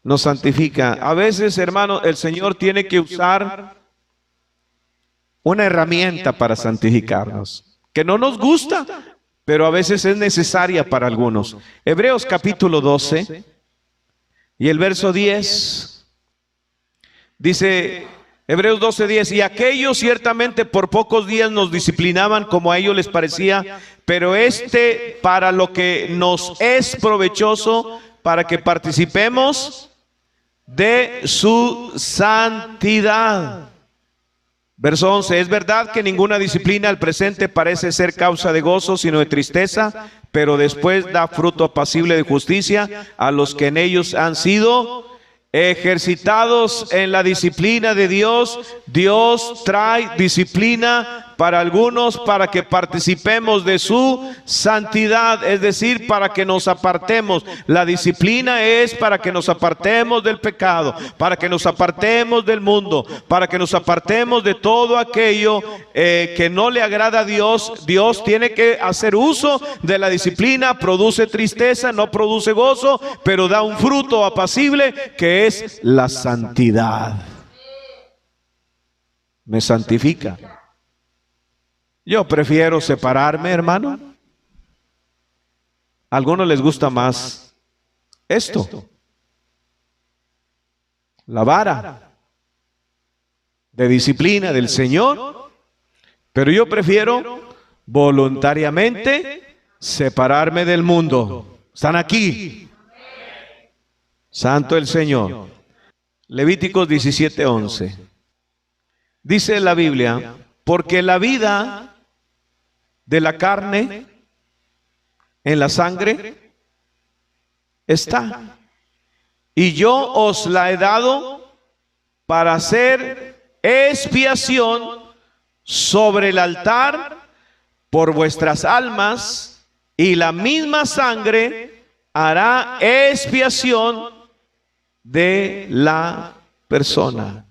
nos santifica. A veces, hermano, el Señor tiene que usar una herramienta para santificarnos, que no nos gusta, pero a veces es necesaria para algunos. Hebreos capítulo 12 y el verso 10, dice Hebreos 12:10, y aquellos ciertamente por pocos días nos disciplinaban como a ellos les parecía, pero para lo que nos es provechoso, para que participemos de su santidad. Verso 11, es verdad que ninguna disciplina al presente parece ser causa de gozo, sino de tristeza, pero después da fruto apacible de justicia a los que en ellos han sido ejercitados en la disciplina de Dios. Dios trae disciplina para algunos para que participemos de su santidad, es decir, para que nos apartemos. La disciplina es para que nos apartemos del pecado, para que nos apartemos del mundo, para que nos apartemos de todo aquello que no le agrada a Dios. Dios tiene que hacer uso de la disciplina. Produce tristeza, no produce gozo, pero da un fruto apacible que es la santidad. Me santifica. Yo prefiero separarme, hermano. A algunos les gusta más esto, la vara de disciplina del Señor, pero yo prefiero voluntariamente separarme del mundo. ¿Están aquí? Santo el Señor. Levíticos 17:11. Dice la Biblia, porque la vida de la carne en la sangre está, y yo os la he dado para hacer expiación sobre el altar por vuestras almas, y la misma sangre hará expiación de la persona.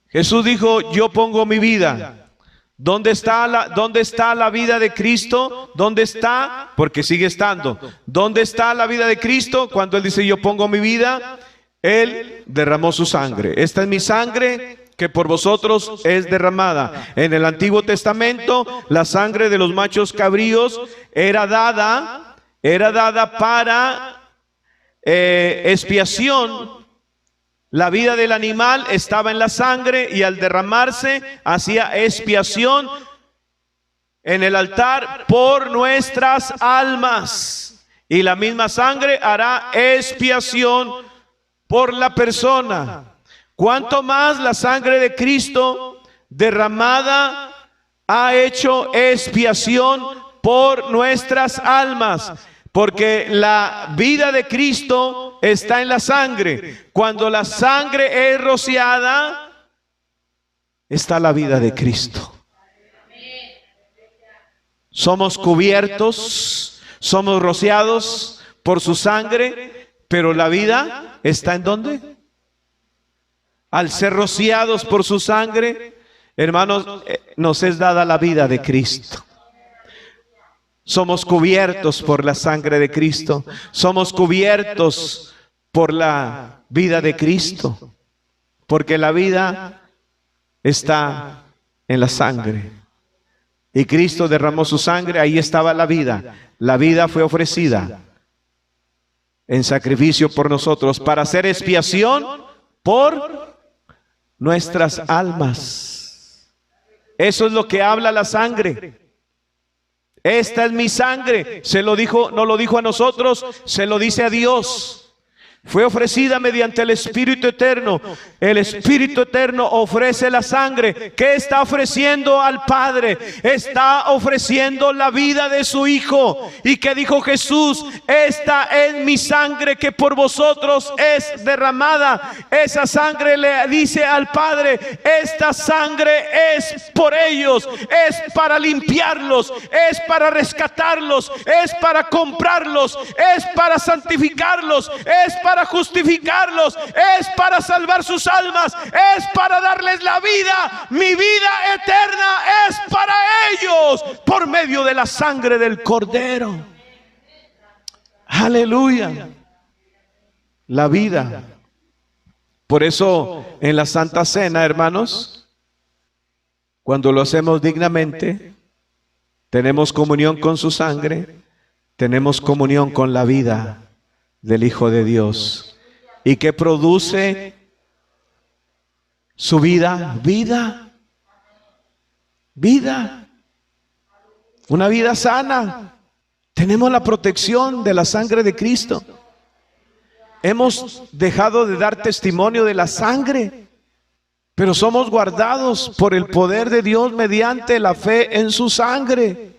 Jesús dijo, yo pongo mi vida. ¿Dónde está la vida de Cristo? ¿Dónde está? Porque sigue estando. ¿Dónde está la vida de Cristo? Cuando Él dice, yo pongo mi vida, Él derramó su sangre. Esta es mi sangre que por vosotros es derramada. En el Antiguo Testamento, la sangre de los machos cabríos era dada para expiación. La vida del animal estaba en la sangre y al derramarse hacía expiación en el altar por nuestras almas. Y la misma sangre hará expiación por la persona. ¿Cuánto más la sangre de Cristo derramada ha hecho expiación por nuestras almas? Porque la vida de Cristo está en la sangre. Cuando la sangre es rociada, está la vida de Cristo. Somos cubiertos, somos rociados por su sangre, pero la vida está ¿en dónde? Al ser rociados por su sangre, hermanos, nos es dada la vida de Cristo. Somos cubiertos por la sangre de Cristo. Somos cubiertos por la vida de Cristo. Porque la vida está en la sangre. Y Cristo derramó su sangre, ahí estaba la vida. La vida fue ofrecida en sacrificio por nosotros para hacer expiación por nuestras almas. Eso es lo que habla la sangre. Esta es mi sangre. Se lo dijo, no lo dijo a nosotros, se lo dice a Dios. Fue ofrecida mediante el Espíritu Eterno. El Espíritu Eterno ofrece la sangre. ¿Qué está ofreciendo al Padre? Está ofreciendo la vida de su Hijo. ¿Y qué dijo Jesús? Esta es mi sangre que por vosotros es derramada. Esa sangre le dice al Padre: esta sangre es por ellos, es para limpiarlos, es para rescatarlos, es para comprarlos, es para santificarlos, es para justificarlos, es para salvar sus almas, es para darles la vida. Mi vida eterna es para ellos por medio de la sangre del Cordero. Aleluya. La vida. Por eso en la Santa Cena, hermanos, cuando lo hacemos dignamente, tenemos comunión con su sangre, tenemos comunión con la vida del Hijo de Dios. ¿Y qué produce su vida? Vida. Vida. Una vida sana. Tenemos la protección de la sangre de Cristo. Hemos dejado de dar testimonio de la sangre, pero somos guardados por el poder de Dios mediante la fe en su sangre,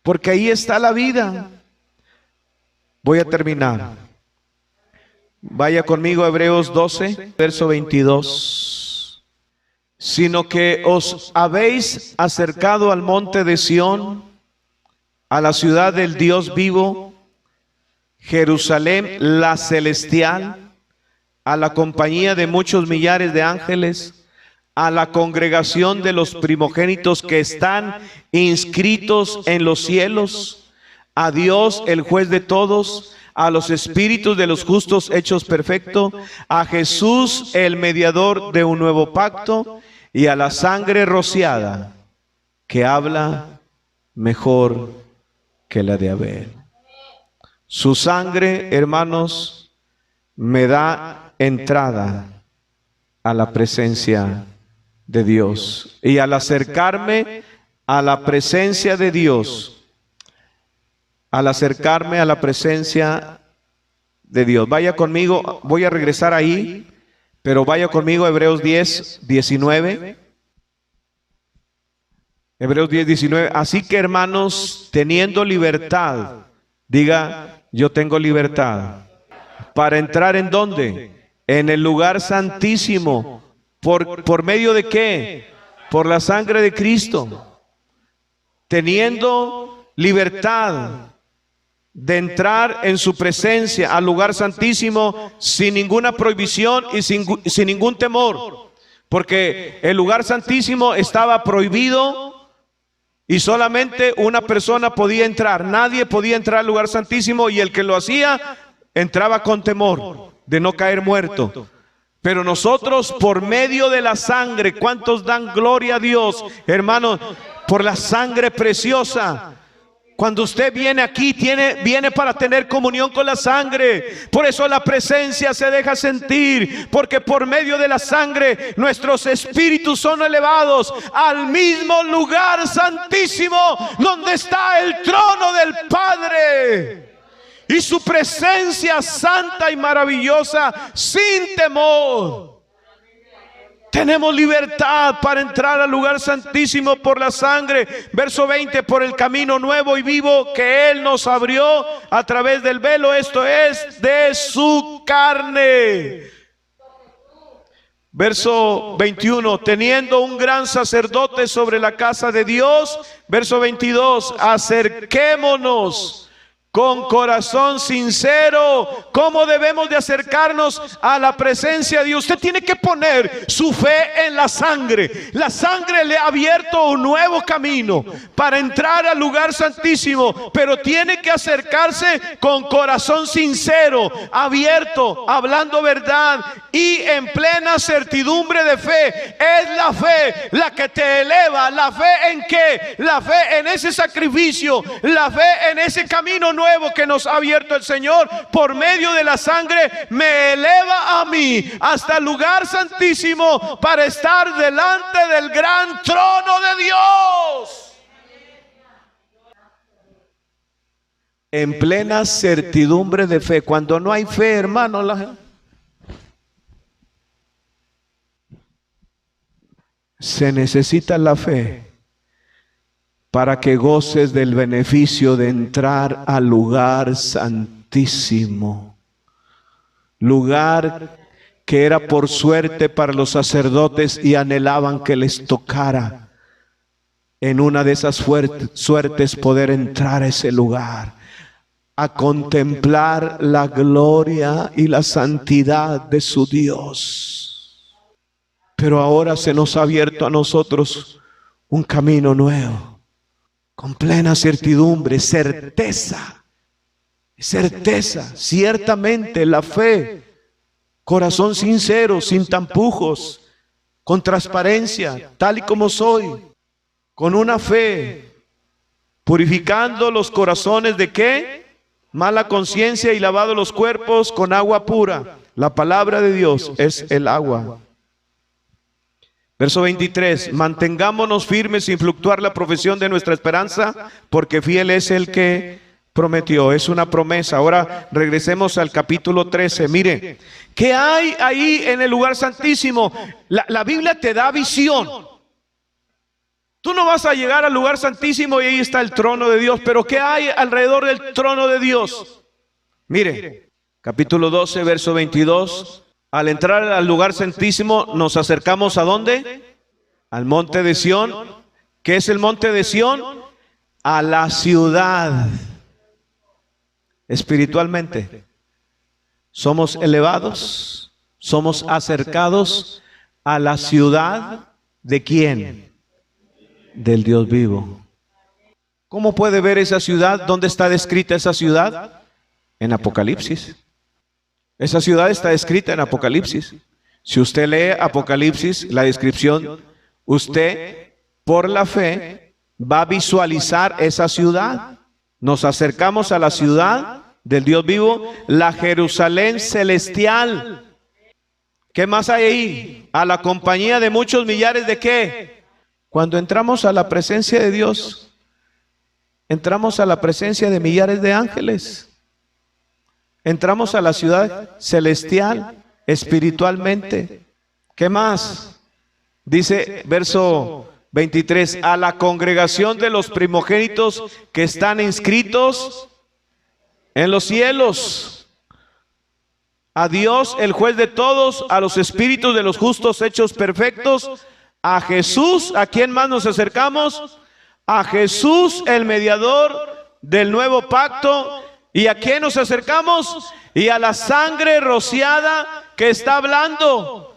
porque ahí está la vida. Voy a terminar. Vaya conmigo a Hebreos 12, verso 22. Sino que os habéis acercado al monte de Sión, a la ciudad del Dios vivo, Jerusalén la celestial, a la compañía de muchos millares de ángeles, a la congregación de los primogénitos que están inscritos en los cielos, a Dios el juez de todos, a los espíritus de los justos hechos perfectos, a Jesús el mediador de un nuevo pacto, y a la sangre rociada que habla mejor que la de Abel. Su sangre, hermanos, me da entrada a la presencia de Dios. Y al acercarme a la presencia de Dios, vaya conmigo, voy a regresar ahí, pero vaya conmigo a Hebreos 10, 19. Hebreos 10, 19. Así que, hermanos, teniendo libertad, diga: yo tengo libertad para entrar ¿en dónde? En el lugar santísimo. ¿Por medio de qué? Por la sangre de Cristo. Teniendo libertad de entrar en su presencia al lugar santísimo sin ninguna prohibición y sin ningún temor, porque el lugar santísimo estaba prohibido y solamente una persona podía entrar. Nadie podía entrar al lugar santísimo, y el que lo hacía entraba con temor de no caer muerto. Pero nosotros, por medio de la sangre, ¿cuántos dan gloria a Dios, hermanos? Por la sangre preciosa. Cuando usted viene aquí, viene para tener comunión con la sangre. Por eso la presencia se deja sentir, porque por medio de la sangre nuestros espíritus son elevados al mismo lugar santísimo donde está el trono del Padre. Y su presencia santa y maravillosa, sin temor. Tenemos libertad para entrar al lugar santísimo por la sangre. Verso 20, por el camino nuevo y vivo que Él nos abrió a través del velo, esto es, de su carne. Verso 21, teniendo un gran sacerdote sobre la casa de Dios. Verso 22, acerquémonos con corazón sincero. ¿Cómo debemos de acercarnos a la presencia de Dios? Usted tiene que poner su fe en la sangre. La sangre le ha abierto un nuevo camino para entrar al lugar santísimo, pero tiene que acercarse con corazón sincero, abierto, hablando verdad y en plena certidumbre de fe. Es la fe la que te eleva. ¿La fe en qué? La fe en ese sacrificio, la fe en ese camino nuevo que nos ha abierto el Señor por medio de la sangre. Me eleva a mí hasta el lugar santísimo para estar delante del gran trono de Dios. en plena certidumbre de fe. Cuando no hay fe, hermano, se necesita la fe para que goces del beneficio de entrar al lugar santísimo. Lugar que era por suerte para los sacerdotes y anhelaban que les tocara en una de esas suertes poder entrar a ese lugar, a contemplar la gloria y la santidad de su Dios. Pero ahora se nos ha abierto a nosotros un camino nuevo, con plena certidumbre, certeza, ciertamente la fe, corazón sincero, sin tampujos, con transparencia, tal y como soy, con una fe, purificando los corazones de ¿qué? Mala conciencia y lavado los cuerpos con agua pura. La palabra de Dios es el agua. Verso 23, mantengámonos firmes sin fluctuar la profesión de nuestra esperanza, porque fiel es el que prometió. Es una promesa. Ahora regresemos al capítulo 13. Mire, ¿qué hay ahí en el lugar santísimo? La Biblia te da visión. Tú no vas a llegar al lugar santísimo y ahí está el trono de Dios, pero ¿qué hay alrededor del trono de Dios? Mire, capítulo 12, verso 22. Al entrar al lugar santísimo nos acercamos ¿a dónde? Al monte de Sión. ¿Qué es el monte de Sión? A la ciudad. Espiritualmente somos elevados, somos acercados a la ciudad ¿de quién? Del Dios vivo. ¿Cómo puede ver esa ciudad? ¿Dónde está descrita esa ciudad? En Apocalipsis. Esa ciudad está descrita en Apocalipsis. Si usted lee Apocalipsis, la descripción, usted por la fe va a visualizar esa ciudad. Nos acercamos a la ciudad del Dios vivo, la Jerusalén celestial. ¿Qué más hay ahí? A la compañía de muchos millares de ¿qué? Cuando entramos a la presencia de Dios, entramos a la presencia de millares de ángeles. Entramos a la ciudad celestial espiritualmente. ¿Qué más? Dice verso 23, a la congregación de los primogénitos que están inscritos en los cielos, a Dios el juez de todos, a los espíritus de los justos hechos perfectos, a Jesús. ¿A quién más nos acercamos? A Jesús, el mediador del nuevo pacto. ¿Y a quién nos acercamos? Y a la sangre rociada que está hablando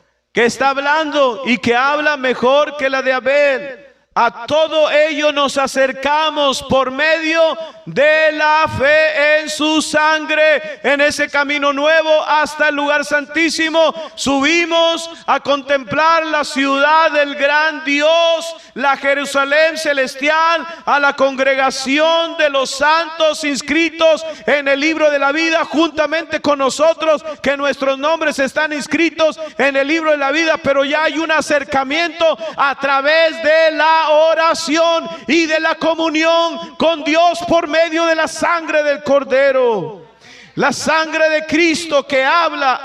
y que habla mejor que la de Abel. A todo ello nos acercamos por medio de la fe en su sangre. En ese camino nuevo hasta el lugar santísimo subimos a contemplar la ciudad del gran Dios, la Jerusalén celestial, a la congregación de los santos inscritos en el libro de la vida, juntamente con nosotros, que nuestros nombres están inscritos en el libro de la vida. Pero ya hay un acercamiento a través de la oración y de la comunión con Dios por medio de la sangre del Cordero. La sangre de Cristo que habla.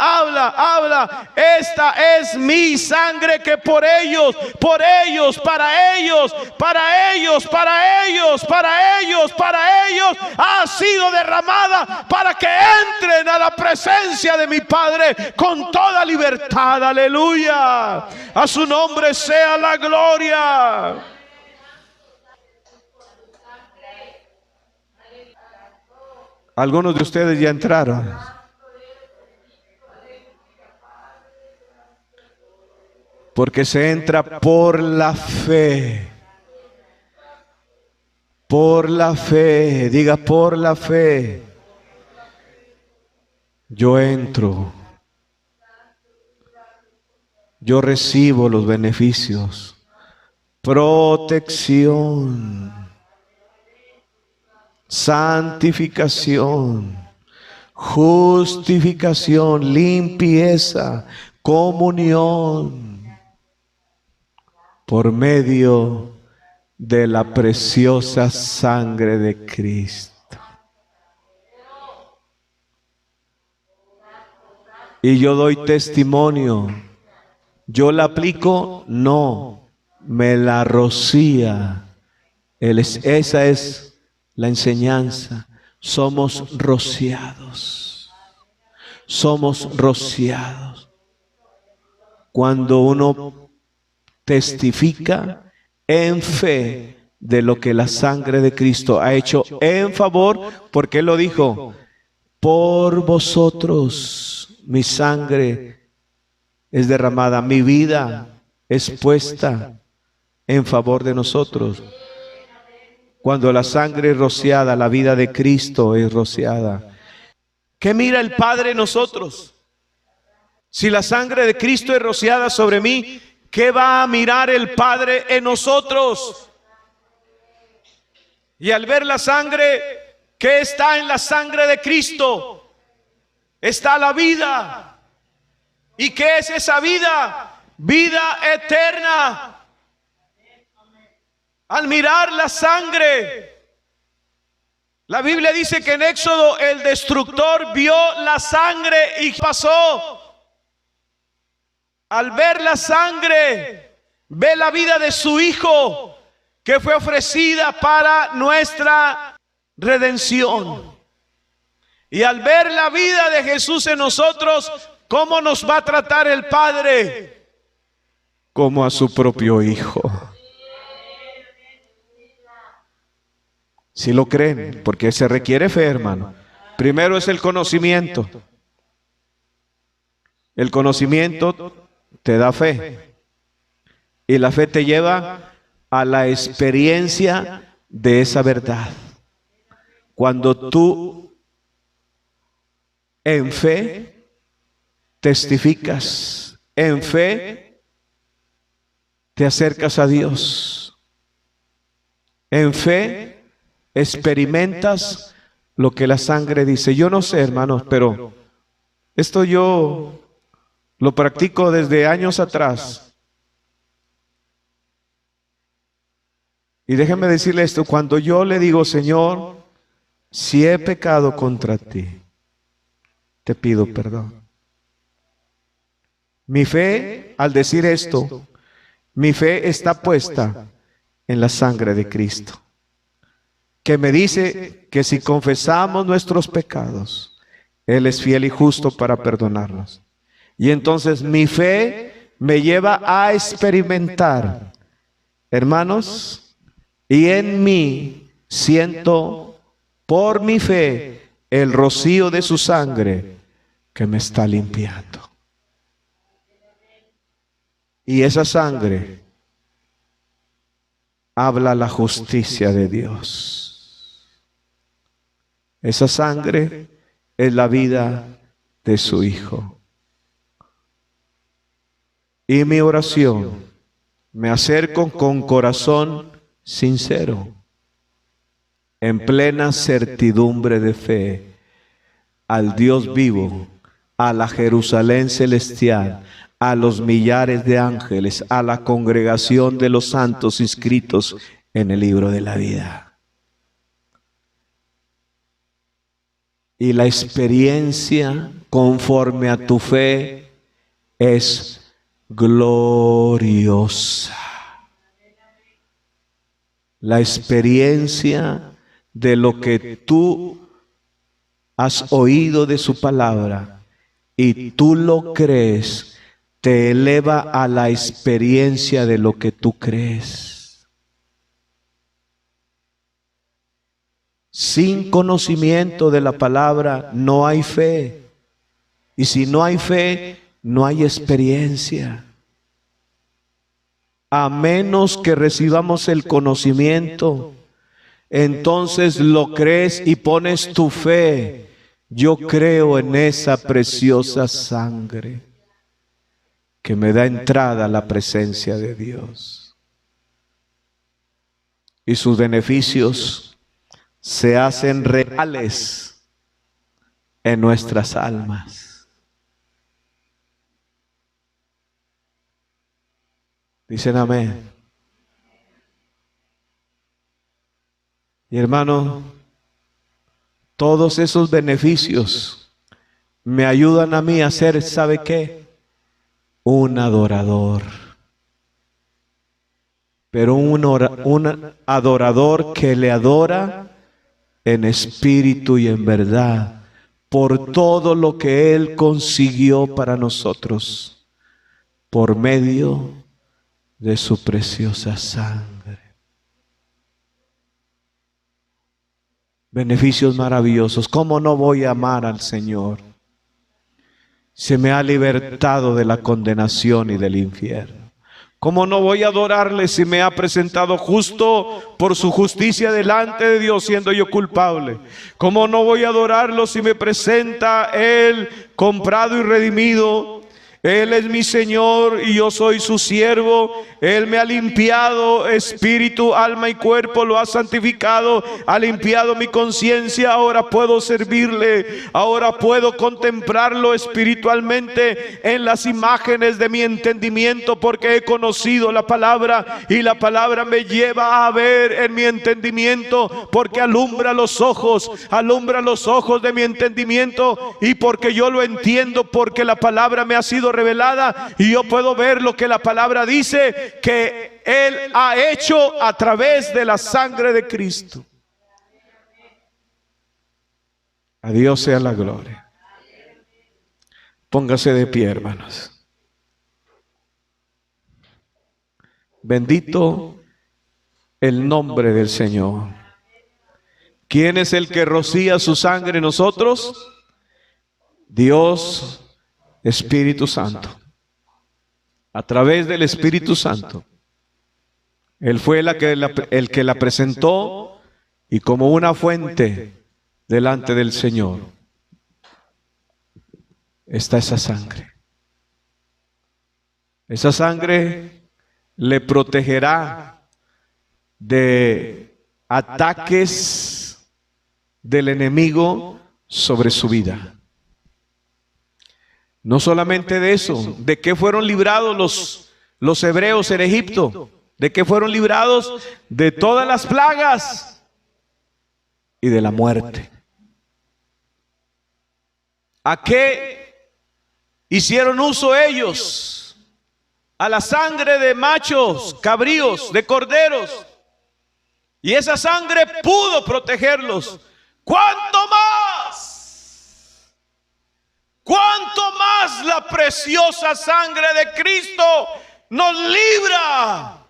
Esta es mi sangre que para ellos ha sido derramada, para que entren a la presencia de mi Padre con toda libertad. Aleluya. A su nombre sea la gloria. Algunos de ustedes ya entraron. Porque se entra por la fe. Por la fe. Diga, por la fe. Yo entro. Yo recibo los beneficios. Protección. Santificación, justificación, limpieza, comunión, por medio de la preciosa sangre de Cristo. y yo doy testimonio. ¿Yo la aplico? No, me la rocía. Esa es la enseñanza. Somos rociados. Somos rociados. Cuando uno testifica en fe de lo que la sangre de Cristo ha hecho en favor, porque Él lo dijo, por vosotros mi sangre es derramada, mi vida es puesta en favor de nosotros. Cuando la sangre es rociada, la vida de Cristo es rociada. ¿Qué mira el Padre en nosotros? Si la sangre de Cristo es rociada sobre mí, ¿qué va a mirar el Padre en nosotros? Y al ver la sangre, ¿qué está en la sangre de Cristo? Está la vida. ¿Y qué es esa vida? Vida eterna. Al mirar la sangre, la Biblia dice que en Éxodo el destructor vio la sangre y pasó. Al ver la sangre, ve la vida de su Hijo, que fue ofrecida para nuestra redención. Y al ver la vida de Jesús en nosotros, ¿cómo nos va a tratar el Padre? Como a su propio Hijo. Si lo creen, porque se requiere fe, hermano. Primero es el conocimiento. El conocimiento te da fe. Y la fe te lleva a la experiencia de esa verdad. Cuando tú en fe testificas, en fe te acercas a Dios, en fe experimentas lo que la sangre dice. Yo no sé, hermanos, pero esto yo lo practico desde años atrás. Y déjeme decirle esto, cuando yo le digo, Señor, si he pecado contra ti, te pido perdón. Mi fe, al decir esto, mi fe está puesta en la sangre de Cristo, que me dice que si confesamos nuestros pecados, Él es fiel y justo para perdonarlos. Y entonces mi fe me lleva a experimentar, hermanos, y en mí siento por mi fe el rocío de su sangre que me está limpiando. Y esa sangre habla la justicia de Dios. Esa sangre es la vida de su Hijo. Y mi oración, me acerco con corazón sincero, en plena certidumbre de fe, al Dios vivo, a la Jerusalén celestial, a los millares de ángeles, a la congregación de los santos inscritos en el libro de la vida. Y la experiencia conforme a tu fe es gloriosa. La experiencia de lo que tú has oído de su palabra y tú lo crees, te eleva a la experiencia de lo que tú crees. Sin conocimiento de la palabra no hay fe. Y si no hay fe, no hay experiencia. A menos que recibamos el conocimiento, entonces lo crees y pones tu fe. Yo creo en esa preciosa sangre que me da entrada a la presencia de Dios. Y sus beneficios se hacen reales en nuestras almas. Dicen amén. Y hermano, todos esos beneficios me ayudan a mí a ser, ¿sabe qué? Un adorador. Pero un adorador que le adora en espíritu y en verdad, por todo lo que Él consiguió para nosotros, por medio de su preciosa sangre. Beneficios maravillosos. ¿Cómo no voy a amar al Señor? Se me ha libertado de la condenación y del infierno. ¿Cómo no voy a adorarle si me ha presentado justo por su justicia delante de Dios, siendo yo culpable? ¿Cómo no voy a adorarlo si me presenta Él comprado y redimido? Él es mi Señor y yo soy su siervo. Él me ha limpiado espíritu, alma y cuerpo, lo ha santificado, ha limpiado mi conciencia. Ahora puedo servirle, ahora puedo contemplarlo espiritualmente en las imágenes de mi entendimiento, porque he conocido la palabra y la palabra me lleva a ver en mi entendimiento, porque alumbra los ojos de mi entendimiento, y porque yo lo entiendo, porque la palabra me ha sido revelada y yo puedo ver lo que la palabra dice que Él ha hecho a través de la sangre de Cristo. A Dios sea la gloria. Póngase de pie, hermanos. Bendito el nombre del Señor. ¿Quién es el que rocía su sangre en nosotros? Dios, Espíritu Santo. A través del Espíritu Santo. Él fue el que la presentó, y como una fuente delante del Señor está esa sangre. Esa sangre le protegerá de ataques del enemigo sobre su vida. No solamente de eso, ¿de qué fueron librados los hebreos en Egipto? ¿De qué fueron librados? De todas las plagas y de la muerte. ¿A qué hicieron uso ellos? A la sangre de machos, cabríos, de corderos. Y esa sangre pudo protegerlos. ¿Cuánto más? ¿Cuánto más la preciosa sangre de Cristo nos libra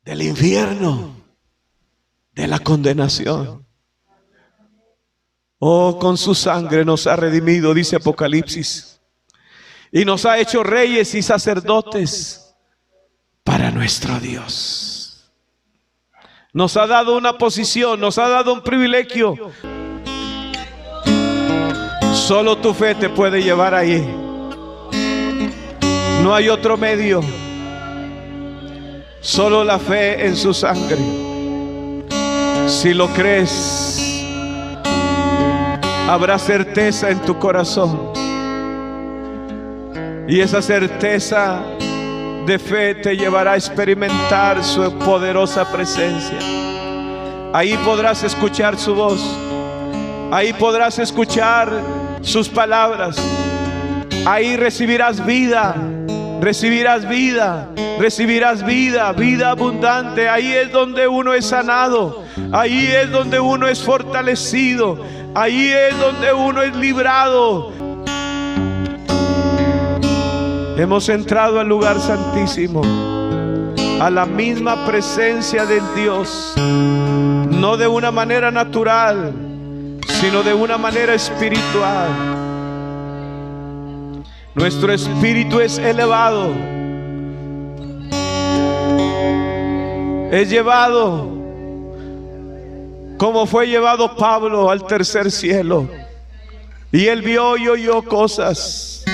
del infierno, de la condenación? Oh, con su sangre nos ha redimido, dice Apocalipsis, y nos ha hecho reyes y sacerdotes para nuestro Dios. Nos ha dado una posición, nos ha dado un privilegio. Solo tu fe te puede llevar ahí. No hay otro medio. Solo la fe en su sangre. Si lo crees, habrá certeza en tu corazón. Y esa certeza de fe te llevará a experimentar su poderosa presencia. Ahí podrás escuchar su voz. Ahí podrás escuchar sus palabras. Ahí recibirás vida, recibirás vida, recibirás vida, vida abundante. Ahí es donde uno es sanado. Ahí es donde uno es fortalecido. Ahí es donde uno es librado. Hemos entrado al lugar santísimo, a la misma presencia del Dios, no de una manera natural, sino de una manera espiritual. Nuestro espíritu es elevado, es llevado como fue llevado Pablo al tercer cielo, y él vio y oyó cosas,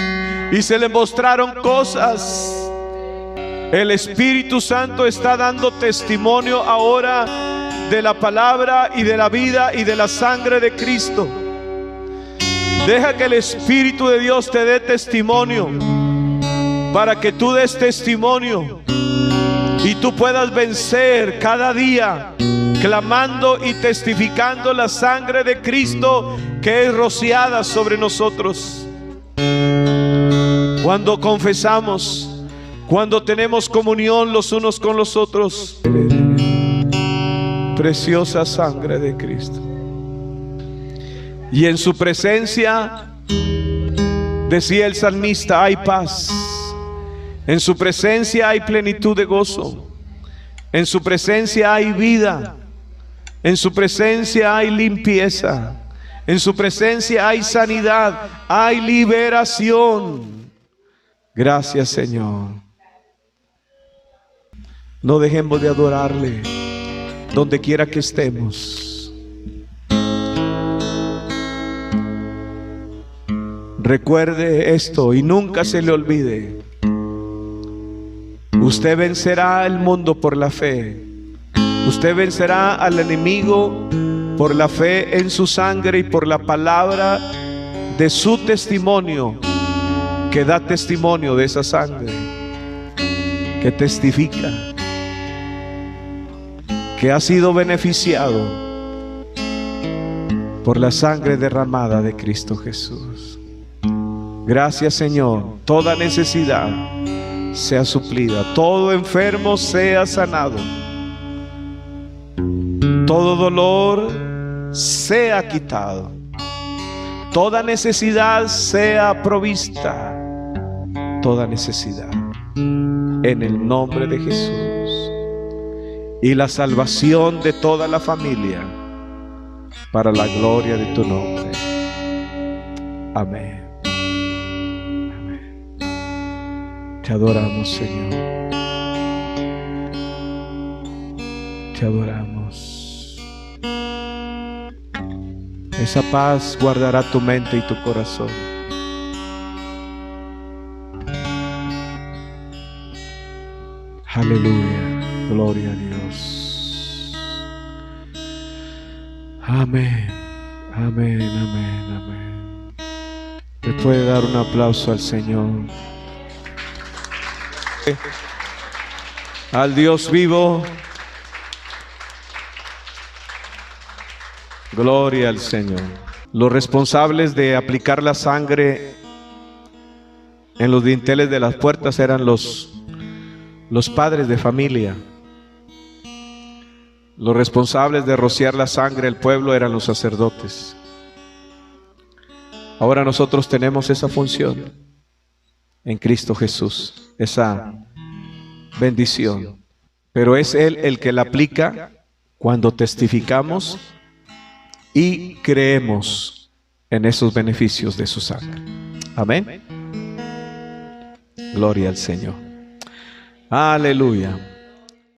y se le mostraron cosas. El Espíritu Santo está dando testimonio ahora de la palabra y de la vida y de la sangre de Cristo. Deja que el Espíritu de Dios te dé testimonio, para que tú des testimonio y tú puedas vencer cada día, clamando y testificando la sangre de Cristo que es rociada sobre nosotros. cuando confesamos, cuando tenemos comunión los unos con los otros. Preciosa sangre de Cristo. Y en su presencia, decía el salmista, hay paz. En su presencia hay plenitud de gozo. En su presencia hay vida. En su presencia hay limpieza. En su presencia hay sanidad, hay liberación. Gracias, Señor. No dejemos de adorarle donde quiera que estemos. Recuerde esto y nunca se le olvide. Usted vencerá el mundo por la fe. Usted vencerá al enemigo por la fe en su sangre y por la palabra de su testimonio, que da testimonio de esa sangre, que testifica que ha sido beneficiado por la sangre derramada de Cristo Jesús. Gracias, Señor. Toda necesidad sea suplida, todo enfermo sea sanado, todo dolor sea quitado, toda necesidad sea provista, toda necesidad, en el nombre de Jesús, y la salvación de toda la familia para la gloria de tu nombre. Amén. Amén. Te adoramos, Señor. Te adoramos. Esa paz guardará tu mente y tu corazón. Aleluya. Gloria a Dios. Amén. Amén, amén, amén. ¿Le puede dar un aplauso al Señor? Al Dios vivo. Gloria al Señor. Los responsables de aplicar la sangre en los dinteles de las puertas eran los padres de familia. Los responsables de rociar la sangre del pueblo eran los sacerdotes. Ahora nosotros tenemos esa función en Cristo Jesús, esa bendición. Pero es Él el que la aplica cuando testificamos y creemos en esos beneficios de su sangre. Amén. Gloria al Señor. Aleluya.